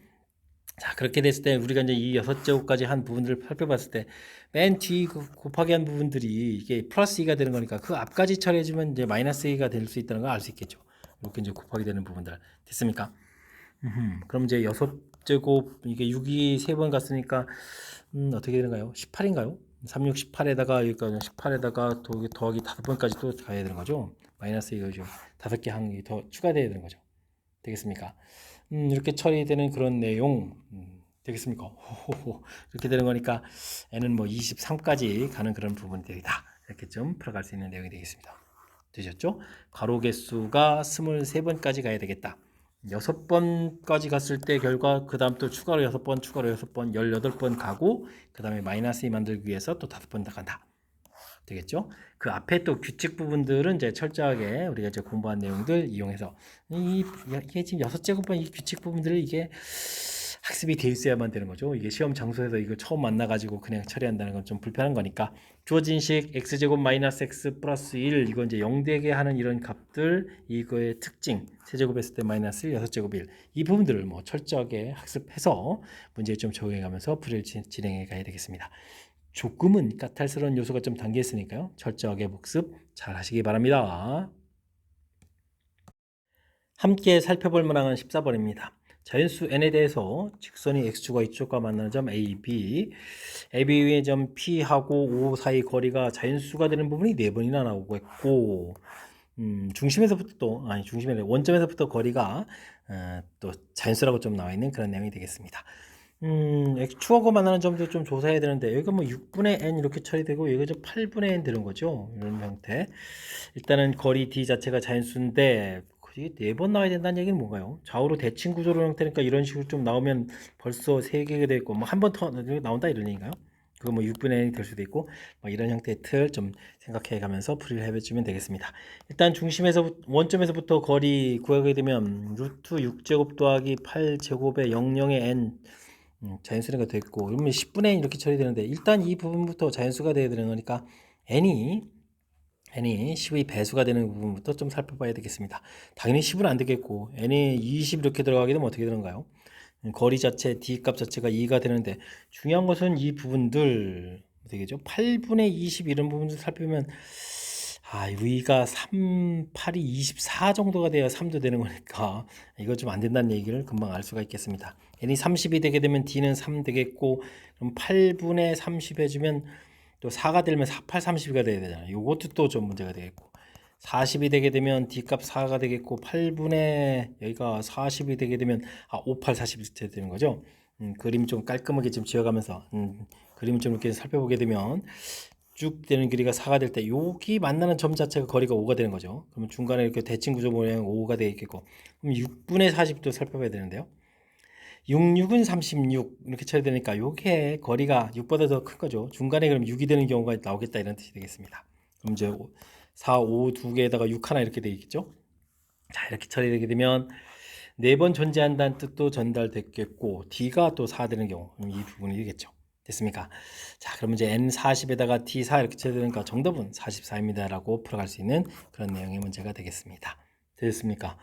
자, 그렇게 됐을 때 우리가 이제 이 6제곱까지 한 부분들을 살펴봤을 때 맨 뒤 곱하기 한 부분들이 이게 플러스 2가 되는 거니까 그 앞까지 처리해주면 이제 마이너스 2가 될 수 있다는 걸 알 수 있겠죠. 이렇게 이제 곱하기 되는 부분들 됐습니까? 그럼 이제 6제곱 이게 6이 3번 갔으니까 어떻게 되는가요? 18인가요? 36, 18에다가 여기까지 18에다가 더하기 5번까지 또 가야 되는 거죠. 마이너스 이거죠. 5개 한 개 더 추가돼야 되는 거죠. 되겠습니까? 이렇게 처리되는 그런 내용 되겠습니까? 호호호. 이렇게 되는 거니까 n은 뭐 23까지 가는 그런 부분들이다. 이렇게 좀 풀어갈 수 있는 내용이 되겠습니다. 되셨죠? 가로 개수가 23번까지 가야 되겠다. 6번까지 갔을 때 결과 그 다음 또 추가로 6번, 추가로 6번, 18번 가고 그 다음에 마이너스 2 만들기 위해서 또 5번 더 간다. 되겠죠? 그 앞에 또 규칙 부분들은 이제 철저하게 우리가 이제 공부한 내용들 이용해서 이게 지금 6제곱번 이 규칙 부분들을 이게 학습이 돼 있어야만 되는 거죠. 이게 시험 장소에서 이거 처음 만나가지고 그냥 처리한다는 건 좀 불편한 거니까 주어진 식 x제곱 마이너스 x 플러스 1 이거 이제 0되게 하는 이런 값들 이거의 특징 세제곱했을 때 마이너스 1 6제곱 1 이 부분들을 뭐 철저하게 학습해서 문제에 좀 적용해가면서 풀이를 진행해 가야 되겠습니다. 조금은 까탈스러운 요소가 좀 담겨 있으니까요. 철저하게 복습 잘 하시기 바랍니다. 함께 살펴볼 문항은 14번입니다. 자연수 n에 대해서 직선이 x축과 y축과 만나는 점 AB, AB 위의 점 P하고 O 사이 거리가 자연수가 되는 부분이 4번이나 나오고 있고 중심에서부터 중심이 아니라 원점에서부터 거리가 또 자연수라고 좀 나와 있는 그런 내용이 되겠습니다. x축하고 만나는 점도 좀 조사해야 되는데 여기가 뭐 6분의 n 이렇게 처리되고 여기가 좀 8분의 n 되는 거죠. 이런 형태. 일단은 거리 d 자체가 자연수인데 이게 4번 나와야 된다는 얘기는 뭔가요? 좌우로 대칭 구조로 형태니까 이런 식으로 좀 나오면 벌써 3개가 되고 뭐 한 번 더 나온다 이런 얘기인가요? 그거 뭐 6분의 n이 될 수도 있고 뭐 이런 형태의 틀 좀 생각해 가면서 풀이를 해주면 되겠습니다. 일단 중심에서 원점에서부터 거리 구하게 되면 루트 6제곱 더하기 8제곱의 00의 n 자연수가 됐고 그러면 10분의 n 이렇게 처리되는데 일단 이 부분부터 자연수가 되어야 되는 거니까 n이 n이 10의 배수가 되는 부분부터 좀 살펴봐야 되겠습니다. 당연히 10은 안 되겠고 n이 20 이렇게 들어가게 되면 어떻게 되는가요? 거리 자체 d 값 자체가 2가 되는데 중요한 것은 이 부분들 되겠죠? 8분의 20 이런 부분들 살펴보면 여기가 3, 8이 24 정도가 돼야 3도 되는 거니까 이거 좀 안 된다는 얘기를 금방 알 수가 있겠습니다. n이 30이 되게 되면 d는 3 되겠고 그럼 8분의 30 해주면 또 4가 되면 4, 8, 30이 돼야 되잖아요. 요것도 또 좀 문제가 되겠고 40이 되게 되면 D값 4가 되겠고 8분의 여기가 40이 되게 되면 5, 8, 40이 되는 거죠. 그림 좀 깔끔하게 좀 지어가면서 그림을 좀 이렇게 살펴보게 되면 쭉 되는 길이가 4가 될 때 여기 만나는 점 자체가 거리가 5가 되는 거죠. 그러면 중간에 이렇게 대칭 구조 모양 5가 되겠고 그럼 6분의 40도 살펴봐야 되는데요. 6, 6은 36 이렇게 쳐야 되니까 요게 거리가 6보다 더 큰 거죠. 중간에 그럼 6이 되는 경우가 나오겠다 이런 뜻이 되겠습니다. 그럼 이제 4, 5 두 개에다가 6 하나 이렇게 되겠죠. 자, 이렇게 처리되게 되면 4번 존재한다는 뜻도 전달됐겠고 D가 또 4 되는 경우 그럼 이 부분이 되겠죠. 됐습니까? 자, 그러면 이제 N40에다가 D4 이렇게 쳐야 되니까 정답은 44입니다 라고 풀어갈 수 있는 그런 내용의 문제가 되겠습니다. 됐습니까?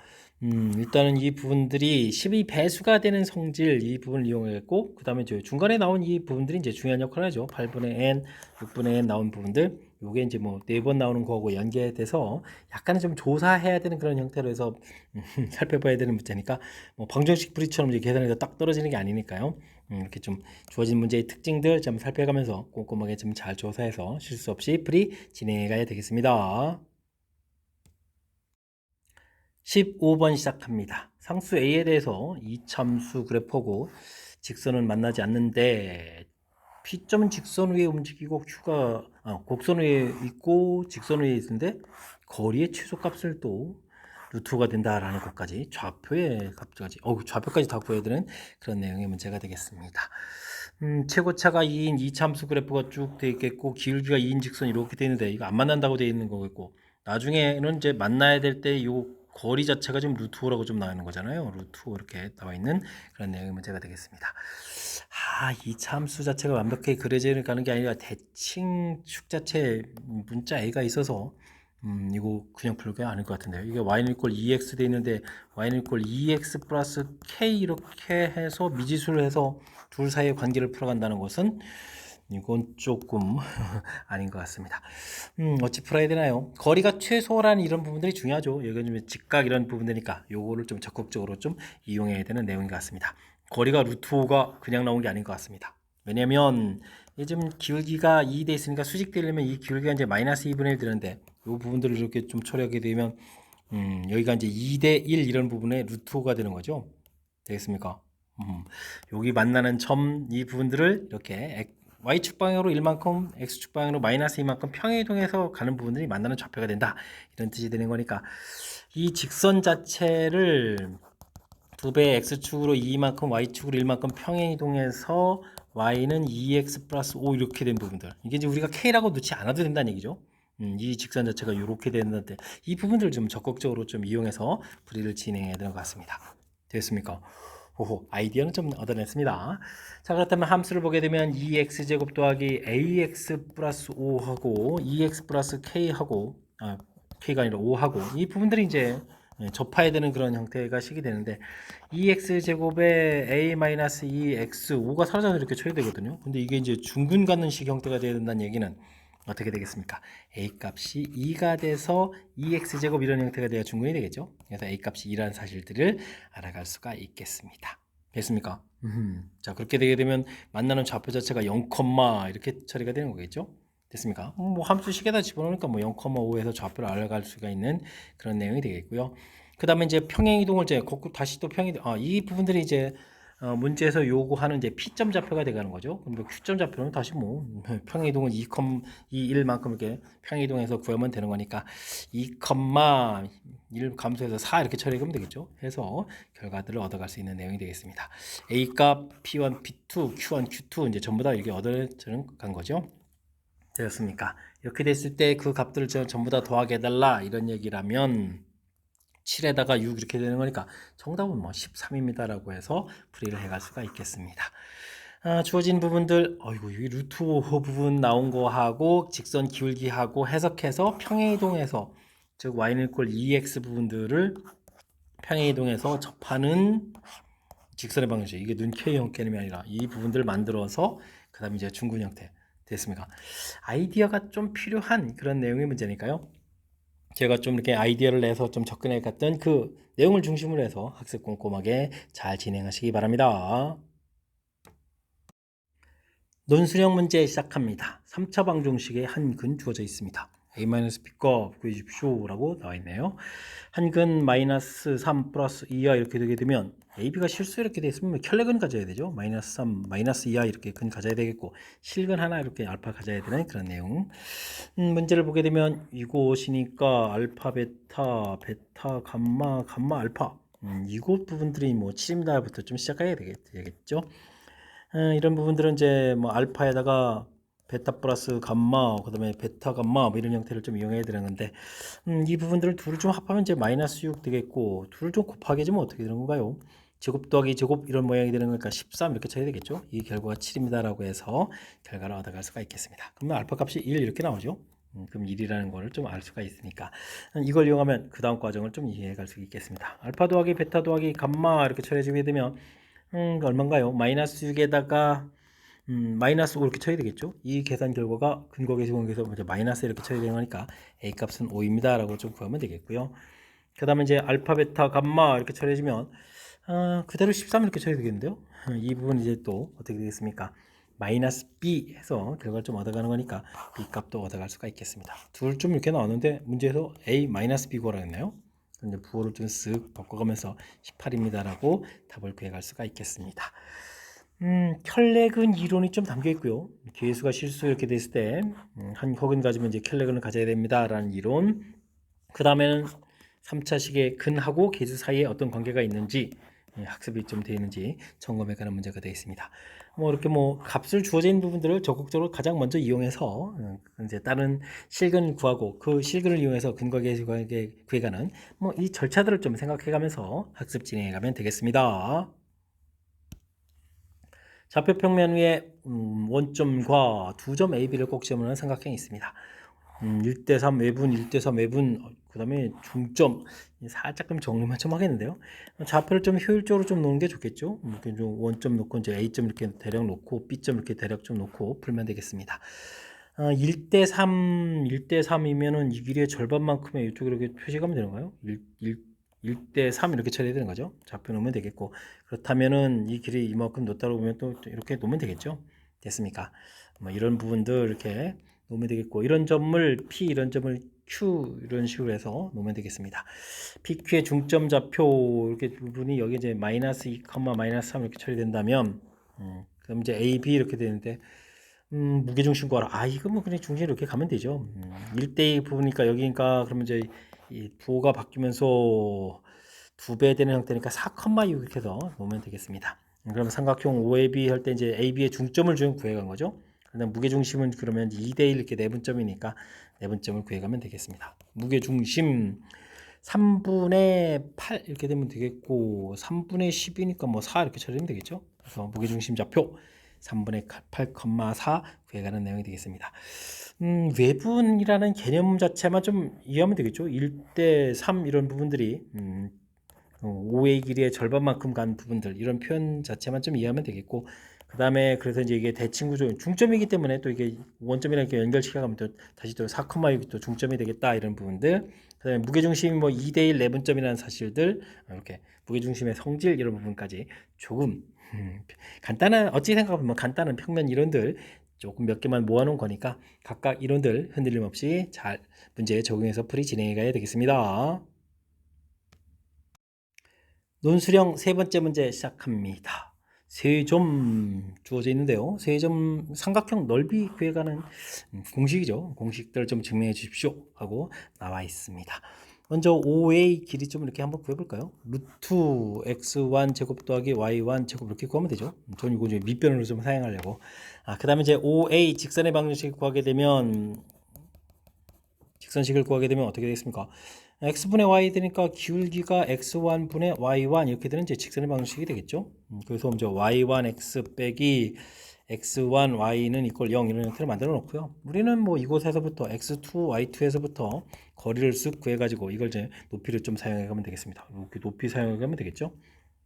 일단은 이 부분들이 12 배수가 되는 성질 이 부분을 이용했고 그 다음에 중간에 나온 이 부분들이 이제 중요한 역할을 하죠. 8분의 n, 6분의 n 나온 부분들 요게 이제 뭐 4번 나오는 거하고 연계돼서 약간은 좀 조사해야 되는 그런 형태로 해서 살펴봐야 되는 문제니까 뭐 방정식 풀이처럼 이제 계산해서 딱 떨어지는 게 아니니까요. 이렇게 좀 주어진 문제의 특징들 좀 살펴가면서 꼼꼼하게 좀 잘 조사해서 실수 없이 풀이 진행해 가야 되겠습니다. 15번 시작합니다. 상수 A에 대해서 이참수 그래프고 직선은 만나지 않는데 P점은 직선 위에 움직이고 Q가 곡선 위에 있고 직선 위에 있는데 거리의 최소값을 또 루트가 된다라는 것까지 좌표의 값까지 좌표까지 다 구해야 되는 그런 내용의 문제가 되겠습니다. 최고차가 2인 이참수 그래프가 쭉 돼 있겠고 기울기가 2인 직선 이렇게 돼 있는데 이거 안 만난다고 돼 있는 거겠고 나중에는 이제 만나야 될 때 요 거리 자체가 지금 루트 5라고 좀 나오는 거잖아요. 루트 5 이렇게 나와 있는 그런 내용의 문제가 되겠습니다. 이 참수 자체가 완벽하게 그려져 가는 게 아니라 대칭축 자체에 문자 a가 있어서 이거 그냥 풀게 아닐 것 같은데요. 이게 y는 이꼴 2x 돼 있는데 y는 이꼴 2x 플러스 k 이렇게 해서 미지수를 해서 둘 사이의 관계를 풀어간다는 것은 이건 조금 아닌 것 같습니다. 어찌 풀어야 되나요? 거리가 최소라는 이런 부분들이 중요하죠. 이건 좀 직각 이런 부분들이니까 요거를 좀 적극적으로 좀 이용해야 되는 내용인 것 같습니다. 거리가 루트 5가 그냥 나온 게 아닌 것 같습니다. 왜냐면 요즘 기울기가 2 돼 있으니까 수직되려면 이 기울기가 이제 마이너스 2분의 1 되는데 요 부분들을 이렇게 좀 처리하게 되면 여기가 이제 2대 1 이런 부분에 루트 5가 되는 거죠. 되겠습니까? 여기 만나는 점 이 부분들을 이렇게 y축 방향으로 1만큼 x축 방향으로 마이너스 2만큼 평행이동해서 가는 부분들이 만나는 좌표가 된다 이런 뜻이 되는 거니까 이 직선 자체를 2배의 x축으로 2만큼 y축으로 1만큼 평행이동해서 y는 2x 플러스 5 이렇게 된 부분들 이게 이제 우리가 k라고 넣지 않아도 된다는 얘기죠. 이 직선 자체가 이렇게 되는데 이 부분들을 좀 적극적으로 좀 이용해서 풀이를 진행해야 되는 것 같습니다. 됐습니까? 호호, 아이디어는 좀 얻어냈습니다. 자, 그렇다면 함수를 보게 되면 2x제곱 더하기 ax 플러스 5하고 2x 플러스 k하고 k가 아니라 5하고 이 부분들이 이제 접해야 되는 그런 형태가 식이 되는데 2x제곱에 a-2x 5가 사라져서 이렇게 쳐야 되거든요. 근데 이게 이제 중근 갖는 식 형태가 돼야 된다는 얘기는 어떻게 되겠습니까? a 값이 2가 돼서 2x제곱 이런 형태가 돼야 중근이 되겠죠. 그래서 a 값이 2라는 사실들을 알아갈 수가 있겠습니다. 됐습니까? 자, 그렇게 되게 되면 만나는 좌표 자체가 0, 이렇게 처리가 되는 거겠죠. 됐습니까? 뭐 함수 식에다 집어넣으니까 뭐 0,5에서 좌표를 알아갈 수가 있는 그런 내용이 되겠고요. 그 다음에 이제 평행이동을 이제 다시 또 이 부분들이 이제 문제에서 요구하는 이제 P점 좌표가 되가는 거죠. 그럼 Q점 좌표는 다시 뭐 평행이동은 2,1만큼 이렇게 평행이동해서 구하면 되는 거니까 2,1 감소해서 4 이렇게 처리하면 되겠죠. 해서 결과들을 얻어갈 수 있는 내용이 되겠습니다. A 값 P1, P2, Q1, Q2 이제 전부 다 이렇게 얻어간 거죠. 되었습니까? 이렇게 됐을 때 그 값들을 전부 다 더하게 해달라 이런 얘기라면 7에다가 6 이렇게 되는 거니까 정답은 뭐 13입니다 라고 해서 풀이를 해갈 수가 있겠습니다. 주어진 부분들, 어이구, 이 루트 5 부분 나온 거 하고 직선 기울기 하고 해석해서 평행이동해서 즉 y는 이퀄 2x 부분들을 평행이동해서 접하는 직선의 방정식. 이게 눈K 형태념이 아니라 이 부분들을 만들어서 그 다음에 이제 중근 형태 됐습니까? 아이디어가 좀 필요한 그런 내용의 문제니까요. 제가 좀 이렇게 아이디어를 내서 좀 접근해 갔던 그 내용을 중심으로 해서 학습 꼼꼼하게 잘 진행하시기 바랍니다. 논술형 문제 시작합니다. 3차 방정식에 한 근 주어져 있습니다. a-b값 구해주십시오 라고 나와 있네요. 한 근 마이너스 3 플러스 2야 이렇게 되게 되면 ab가 실수 이렇게 돼 있으면 켤레근 가져야 되죠. 마이너스 3 마이너스 2야 이렇게 근 가져야 되겠고 실근 하나 이렇게 알파 가져야 되는 그런 내용. 문제를 보게 되면 이곳이니까 알파 베타 베타 감마 감마 알파 이곳 부분들이 뭐 7입니다부터 좀 시작해야 되겠죠. 이런 부분들은 이제 뭐 알파에다가 베타 플러스 감마, 그다음에 베타 감마 뭐 이런 형태를 좀 이용해야 되는 건데 이 부분들을 둘을 좀 합하면 이제 마이너스 6 되겠고 둘을 좀 곱하게 해주면 어떻게 되는 건가요? 제곱 더하기 제곱 이런 모양이 되는 거니까 13 이렇게 쳐야 되겠죠? 이 결과가 7입니다라고 해서 결과를 얻어갈 수가 있겠습니다. 그러면 알파 값이 1 이렇게 나오죠? 그럼 1이라는 거를 좀 알 수가 있으니까 이걸 이용하면 그 다음 과정을 좀 이해해 갈 수 있겠습니다. 알파 더하기 베타 더하기 감마 이렇게 처리해주게 되면 얼마인가요? 마이너스 6에다가 마이너스 5 이렇게 쳐야 되겠죠? 이 계산 결과가 근거 계수공에서 마이너스 이렇게 쳐야 되는 거니까 a 값은 5입니다 라고 좀 구하면 되겠고요. 그 다음에 이제 알파 베타 감마 이렇게 처리해주면 그대로 13 이렇게 쳐야 되겠는데요. 이 부분 이제 또 어떻게 되겠습니까? 마이너스 b 해서 결과를 좀 얻어가는 거니까 b 값도 얻어갈 수가 있겠습니다. 둘 좀 이렇게 나왔는데 문제에서 a 마이너스 b 구하라 했나요? 이제 부호를 좀 쓱 바꿔가면서 18입니다라고 답을 구해갈 수가 있겠습니다. 켤레근 이론이 좀 담겨 있고요. 계수가 실수 이렇게 됐을 때 한 혹은 가지면 이제 켤레근을 가져야 됩니다라는 이론. 그 다음에는 3차식의 근하고 계수 사이에 어떤 관계가 있는지 학습이 좀 되어 있는지 점검해 가는 문제가 되어 있습니다. 뭐 이렇게 뭐 값을 주어져 있는 부분들을 적극적으로 가장 먼저 이용해서 이제 다른 실근을 구하고 그 실근을 이용해서 근과 계수 관계 구해가는 뭐 이 절차들을 좀 생각해 가면서 학습 진행해 가면 되겠습니다. 좌표 평면 위에 원점과 두 점 AB를 꼭 지으면 삼각형이 있습니다. 1대3 외분, 1대3 외분, 그 다음에 중점 살짝 좀 정리만 좀 하겠는데요. 좌표를 좀 효율적으로 좀 놓는 게 좋겠죠. 이렇게 좀 원점 놓고 이제 A점 이렇게 대략 놓고 B점 이렇게 대략 좀 놓고 풀면 되겠습니다. 1대3, 1대3이면은 이 길이의 절반만큼의 이쪽으로 이렇게 표시가면 되는 거예요. 1대3 이렇게 처리해야 되는 거죠. 좌표 놓으면 되겠고 그렇다면은 이 길이 이만큼 놓다고 보면 또 이렇게 놓으면 되겠죠. 됐습니까? 뭐 이런 부분들 이렇게 놓으면 되겠고 이런 점을 P 이런 점을 Q 이런 식으로 해서 놓으면 되겠습니다. PQ의 중점 좌표 이렇게 부분이 여기 이제 마이너스 2, 마이너스 3 이렇게 처리된다면 그럼 이제 A, B 이렇게 되는데 무게중심 구하라. 이거 뭐 그냥 중심 이렇게 가면 되죠. 1대2 부분이니까 여기니까 그러면 이제 이 부호가 바뀌면서 2배 되는 형태니까 4,6 이렇게 해서 놓으면 되겠습니다. 그럼 삼각형 OAB 할 때 이제 AB의 중점을 좀 구해간 거죠. 그다음 무게중심은 그러면 2대1 이렇게 내분점이니까 내분점을 구해가면 되겠습니다. 무게중심 3분의 8 이렇게 되면 되겠고 3분의 10이니까 뭐 4 이렇게 처리하면 되겠죠. 그래서 무게중심 좌표 3분의 8,4 구해가는 내용이 되겠습니다. 외분이라는 개념 자체만 좀 이해하면 되겠죠. 1대3 이런 부분들이 5의 길이의 절반만큼 간 부분들 이런 표현 자체만 좀 이해하면 되겠고 그 다음에 그래서 이제 이게 대칭구조 중점이기 때문에 또 이게 원점이랑 이렇게 연결시켜가면 또 다시 또 4,6이 또 중점이 되겠다 이런 부분들 그 다음에 무게중심이 뭐 2대1 내분점이라는 사실들 이렇게 무게중심의 성질 이런 부분까지 조금 간단한 어찌 생각하면 뭐 간단한 평면 이론들 조금 몇 개만 모아놓은 거니까 각각 이론들 흔들림 없이 잘 문제에 적용해서 풀이 진행해 가야 되겠습니다. 논술형 세 번째 문제 시작합니다. 세 점 주어져 있는데요. 세 점 삼각형 넓이 구해가는 공식이죠. 공식들을 좀 증명해 주십시오 하고 나와 있습니다. 먼저 OA 길이 좀 이렇게 한번 구해볼까요? 루트 x1 제곱 더하기 y1 제곱 이렇게 구하면 되죠. 전 이거 밑변으로 좀 사용하려고. 그 다음에 이제 OA 직선의 방정식을 구하게 되면 직선식을 구하게 되면 어떻게 되겠습니까? x분의 y 되니까 기울기가 x1분의 y1 이렇게 되는 이제 직선의 방식이 되겠죠. 그래서 먼저 y1 x 빼기 x1 y는 이퀄 0 이런 형태를 만들어 놓고요. 우리는 뭐 이곳에서부터 x2 y2에서부터 거리를 쓱 구해 가지고 이걸 이제 높이를 좀 사용해 가면 되겠습니다. 이렇게 높이 사용해 가면 되겠죠.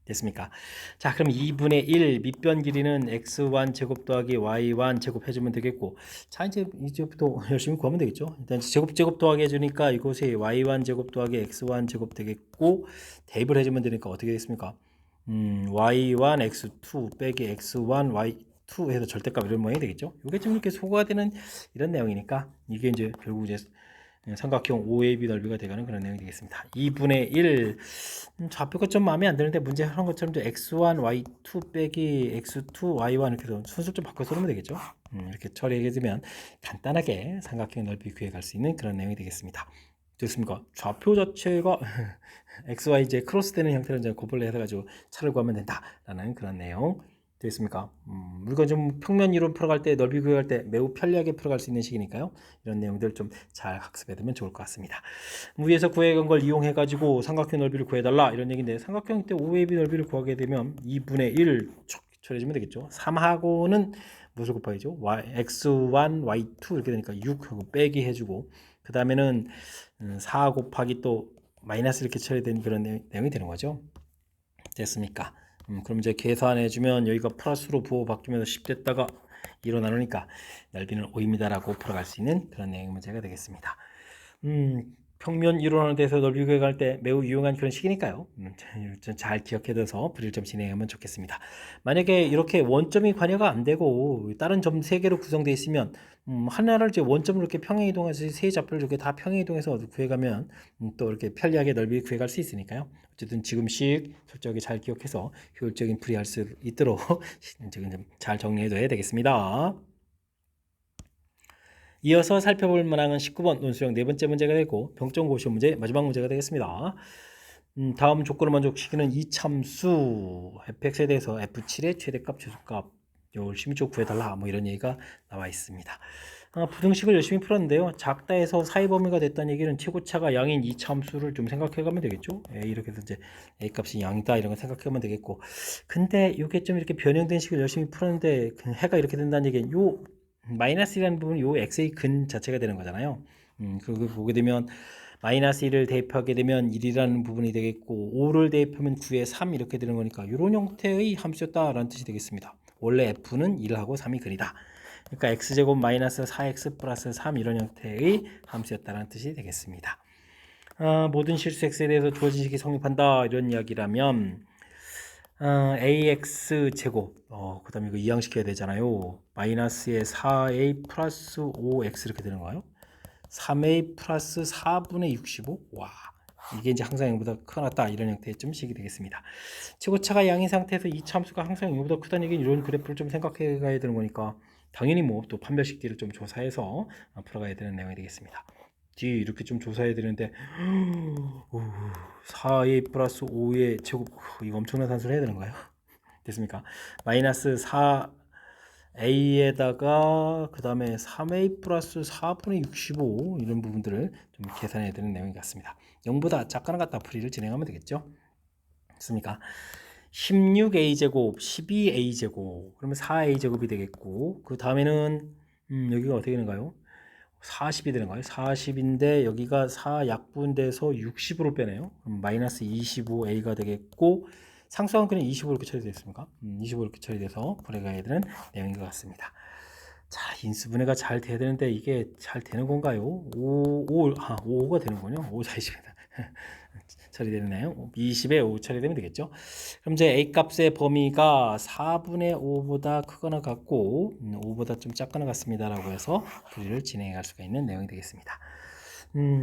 됐습니까? 자, 그럼 2분의 1 밑변 길이는 x1 제곱 더하기 y1 제곱 해주면 되겠고, 자, 이제부터 열심히 구하면 되겠죠. 일단 제곱 더하기 해주니까 이곳에 y1 제곱 더하기 x1 제곱 되겠고, 대입을 해주면 되니까 어떻게 됐습니까? y1 x2 빼기 x1 y2 해서 절대값 이런 모양이 되겠죠. 이게 좀 이렇게 소거가 되는 이런 내용이니까 이게 이제 결국 이제 삼각형 OAB 넓이가 되가는 그런 내용이 되겠습니다. 2분의 1 좌표가 좀 마음에 안 드는데 문제 하는 것처럼 x1 y2 빼기 x2 y1 이렇게 해서 순서 좀 바꿔서 놓으면 되겠죠. 이렇게 처리하게 되면 간단하게 삼각형 넓이 구해갈 수 있는 그런 내용이 되겠습니다. 됐습니까? 좌표 자체가 XYZ 크로스되는 형태로 이제 곱을 해가지고 차를 구하면 된다라는 그런 내용 되겠습니까? 물건 좀 평면 이론 풀어갈 때 넓이 구할 때 매우 편리하게 풀어갈 수 있는 식이니까요. 이런 내용들 좀 잘 학습해두면 좋을 것 같습니다. 위에서 구해간 걸 이용해가지고 삼각형 넓이를 구해달라 이런 얘기인데 삼각형 때 OAB 넓이를 구하게 되면 2분의 1 처리해주면 되겠죠. 3하고는 무엇을 곱하기죠? x1, y2 이렇게 되니까 6하고 빼기 해주고 그 다음에는 4 곱하기 또 마이너스 이렇게 처리된 그런 내용이 되는 거죠. 됐습니까? 그럼 이제 계산해주면 여기가 플러스로 부호 바뀌면서 10 됐다가 2로 나누니까 넓이는 5입니다라고 풀어갈 수 있는 그런 내용 문제가 되겠습니다. 평면 이론하는 데서 넓이 구해갈 때 매우 유용한 그런 식이니까요. 잘 기억해둬서 풀이를 좀 진행하면 좋겠습니다. 만약에 이렇게 원점이 관여가 안 되고 다른 점 3개로 구성되어 있으면 하나를 이제 원점으로 이렇게 평행 이동해서 세 좌표를 이렇게 다 평행 이동해서 구해가면 또 이렇게 편리하게 넓이 구해갈 수 있으니까요. 어쨌든 지금씩 철저하게 잘 기억해서 효율적인 풀이할 수 있도록 지금 잘 정리해둬야 되겠습니다. 이어서 살펴볼 문항은 19번 논술형 네 번째 문제가 되고 병점 고시 문제 마지막 문제가 되겠습니다. 다음 조건을 만족시키는 이참수 fx에 대해서 f7의 최대값 최소값 열심히 좀 구해달라 뭐 이런 얘기가 나와 있습니다. 부등식을 열심히 풀었는데요. 작다에서 사이 범위가 됐다는 얘기는 최고차가 양인 이참수를 좀 생각해가면 되겠죠. 이렇게 해서 이제 a 값이 양이다 이런 거 생각하면 되겠고, 근데 이게 좀 이렇게 변형된 식을 열심히 풀었는데 해가 이렇게 된다는 얘기는 요 마이너스라는 부분이 요 x의 근 자체가 되는 거잖아요. 그걸 보게 되면 마이너스 1을 대입하게 되면 1이라는 부분이 되겠고 5를 대입하면 9에 3 이렇게 되는 거니까 이런 형태의 함수였다라는 뜻이 되겠습니다. 원래 f는 1하고 3이 근이다. 그러니까 x제곱 마이너스 4x 플러스 3 이런 형태의 함수였다라는 뜻이 되겠습니다. 모든 실수 x에 대해서 주어진 식이 성립한다 이런 이야기라면 ax 제곱 그 다음에 이거 이항시켜야 되잖아요. 마이너스에 4a 플러스 5x 이렇게 되는 거예요. 3a 플러스 4분의 65 와, 이게 이제 항상 0보다 크다 이런 형태의 좀 식이 되겠습니다. 최고차가 양인 상태에서 이 참수가 항상 0보다 크다는 얘기는 이런 그래프를 좀 생각해 가야 되는 거니까 당연히 뭐 또 판별식 D를 좀 조사해서 풀어가야 되는 내용이 되겠습니다. D 이렇게 좀 조사해야 되는데 4a 플러스 5의 제곱 이거 엄청난 산수를 해야 되는 거예요. 됐습니까? 마이너스 4a에다가 그 다음에 3a 플러스 4분의 65 이런 부분들을 좀 계산해야 되는 내용이 같습니다. 0보다 작거나 같다 풀이를 진행하면 되겠죠. 됐습니까? 16a제곱 12a제곱 그러면 4a제곱이 되겠고 그 다음에는 여기가 어떻게 되는가요? 40이 되는 거예요. 40인데 여기가 4약분돼서 60으로 빼네요. 그럼 마이너스 25a가 되겠고 상수항은 그냥 25 이렇게 처리되어 있습니까? 25 이렇게 처리돼서 풀어가야 되는 내용인 것 같습니다. 자, 인수분해가 잘 돼야 되는데 이게 잘 되는 건가요? 5가 되는군요. 5, 40이다. 처리되네요. 20에 5 처리되면 되겠죠. 그럼 이제 A 값의 범위가 4분의 5보다 크거나 같고 5보다 좀 작거나 같습니다라고 해서 풀이를 진행할 수가 있는 내용이 되겠습니다.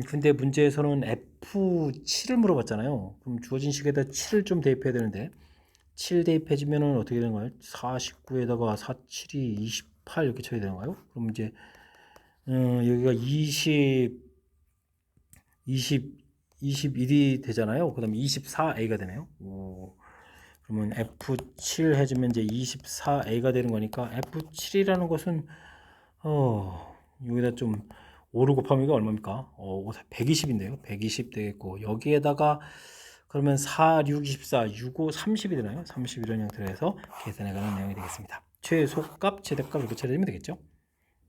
근데 문제에서는 F7을 물어봤잖아요. 그럼 주어진 식에다 7을 좀 대입해야 되는데 7 대입해주면은 어떻게 되는 거예요? 49에다가 4, 7이 28 이렇게 처리 되는가요? 그럼 이제 여기가 21이 되잖아요. 그 다음에 24a가 되네요. 그러면 F7 해주면 이제 24a가 되는 거니까 F7이라는 것은 여기다 좀 5를 곱하면 이게 얼마입니까? 120인데요. 120 되겠고 여기에다가 그러면 4, 6, 24, 6, 5, 30이 되나요? 30 이런 형태로 해서 계산해 가는 내용이 되겠습니다. 최소값, 최대값 이렇게 처리하면 되겠죠?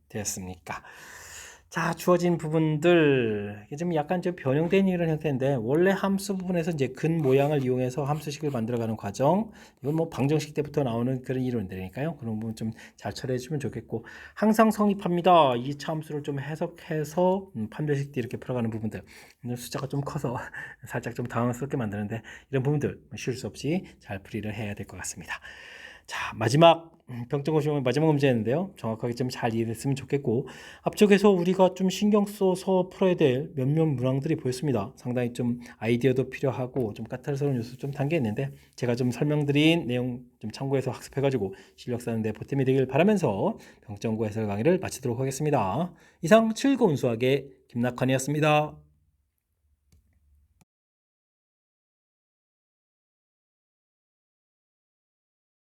됐습니까? 자, 주어진 부분들 이게 좀 약간 좀 변형된 이런 형태인데 원래 함수 부분에서 이제 근 모양을 이용해서 함수식을 만들어가는 과정 이건 뭐 방정식 때부터 나오는 그런 이론들이니까요. 그런 부분 좀 잘 처리해 주면 좋겠고 항상 성립합니다. 2차 함수를 좀 해석해서 판별식 이렇게 풀어가는 부분들 숫자가 좀 커서 살짝 좀 당황스럽게 만드는데 이런 부분들 실수 없이 잘 풀이를 해야 될 것 같습니다. 자, 마지막 평점고시용 마지막 문제였는데요. 정확하게 좀 잘 이해됐으면 좋겠고 앞쪽에서 우리가 좀 신경 써서 풀어야 될 몇몇 문항들이 보였습니다. 상당히 좀 아이디어도 필요하고 좀 까탈스러운 요소 좀 담겨 있는데 제가 좀 설명드린 내용 좀 참고해서 학습해가지고 실력 쌓는 데 보탬이 되길 바라면서 평점고 해설 강의를 마치도록 하겠습니다. 이상 즐거운 수학의 김낙환이었습니다.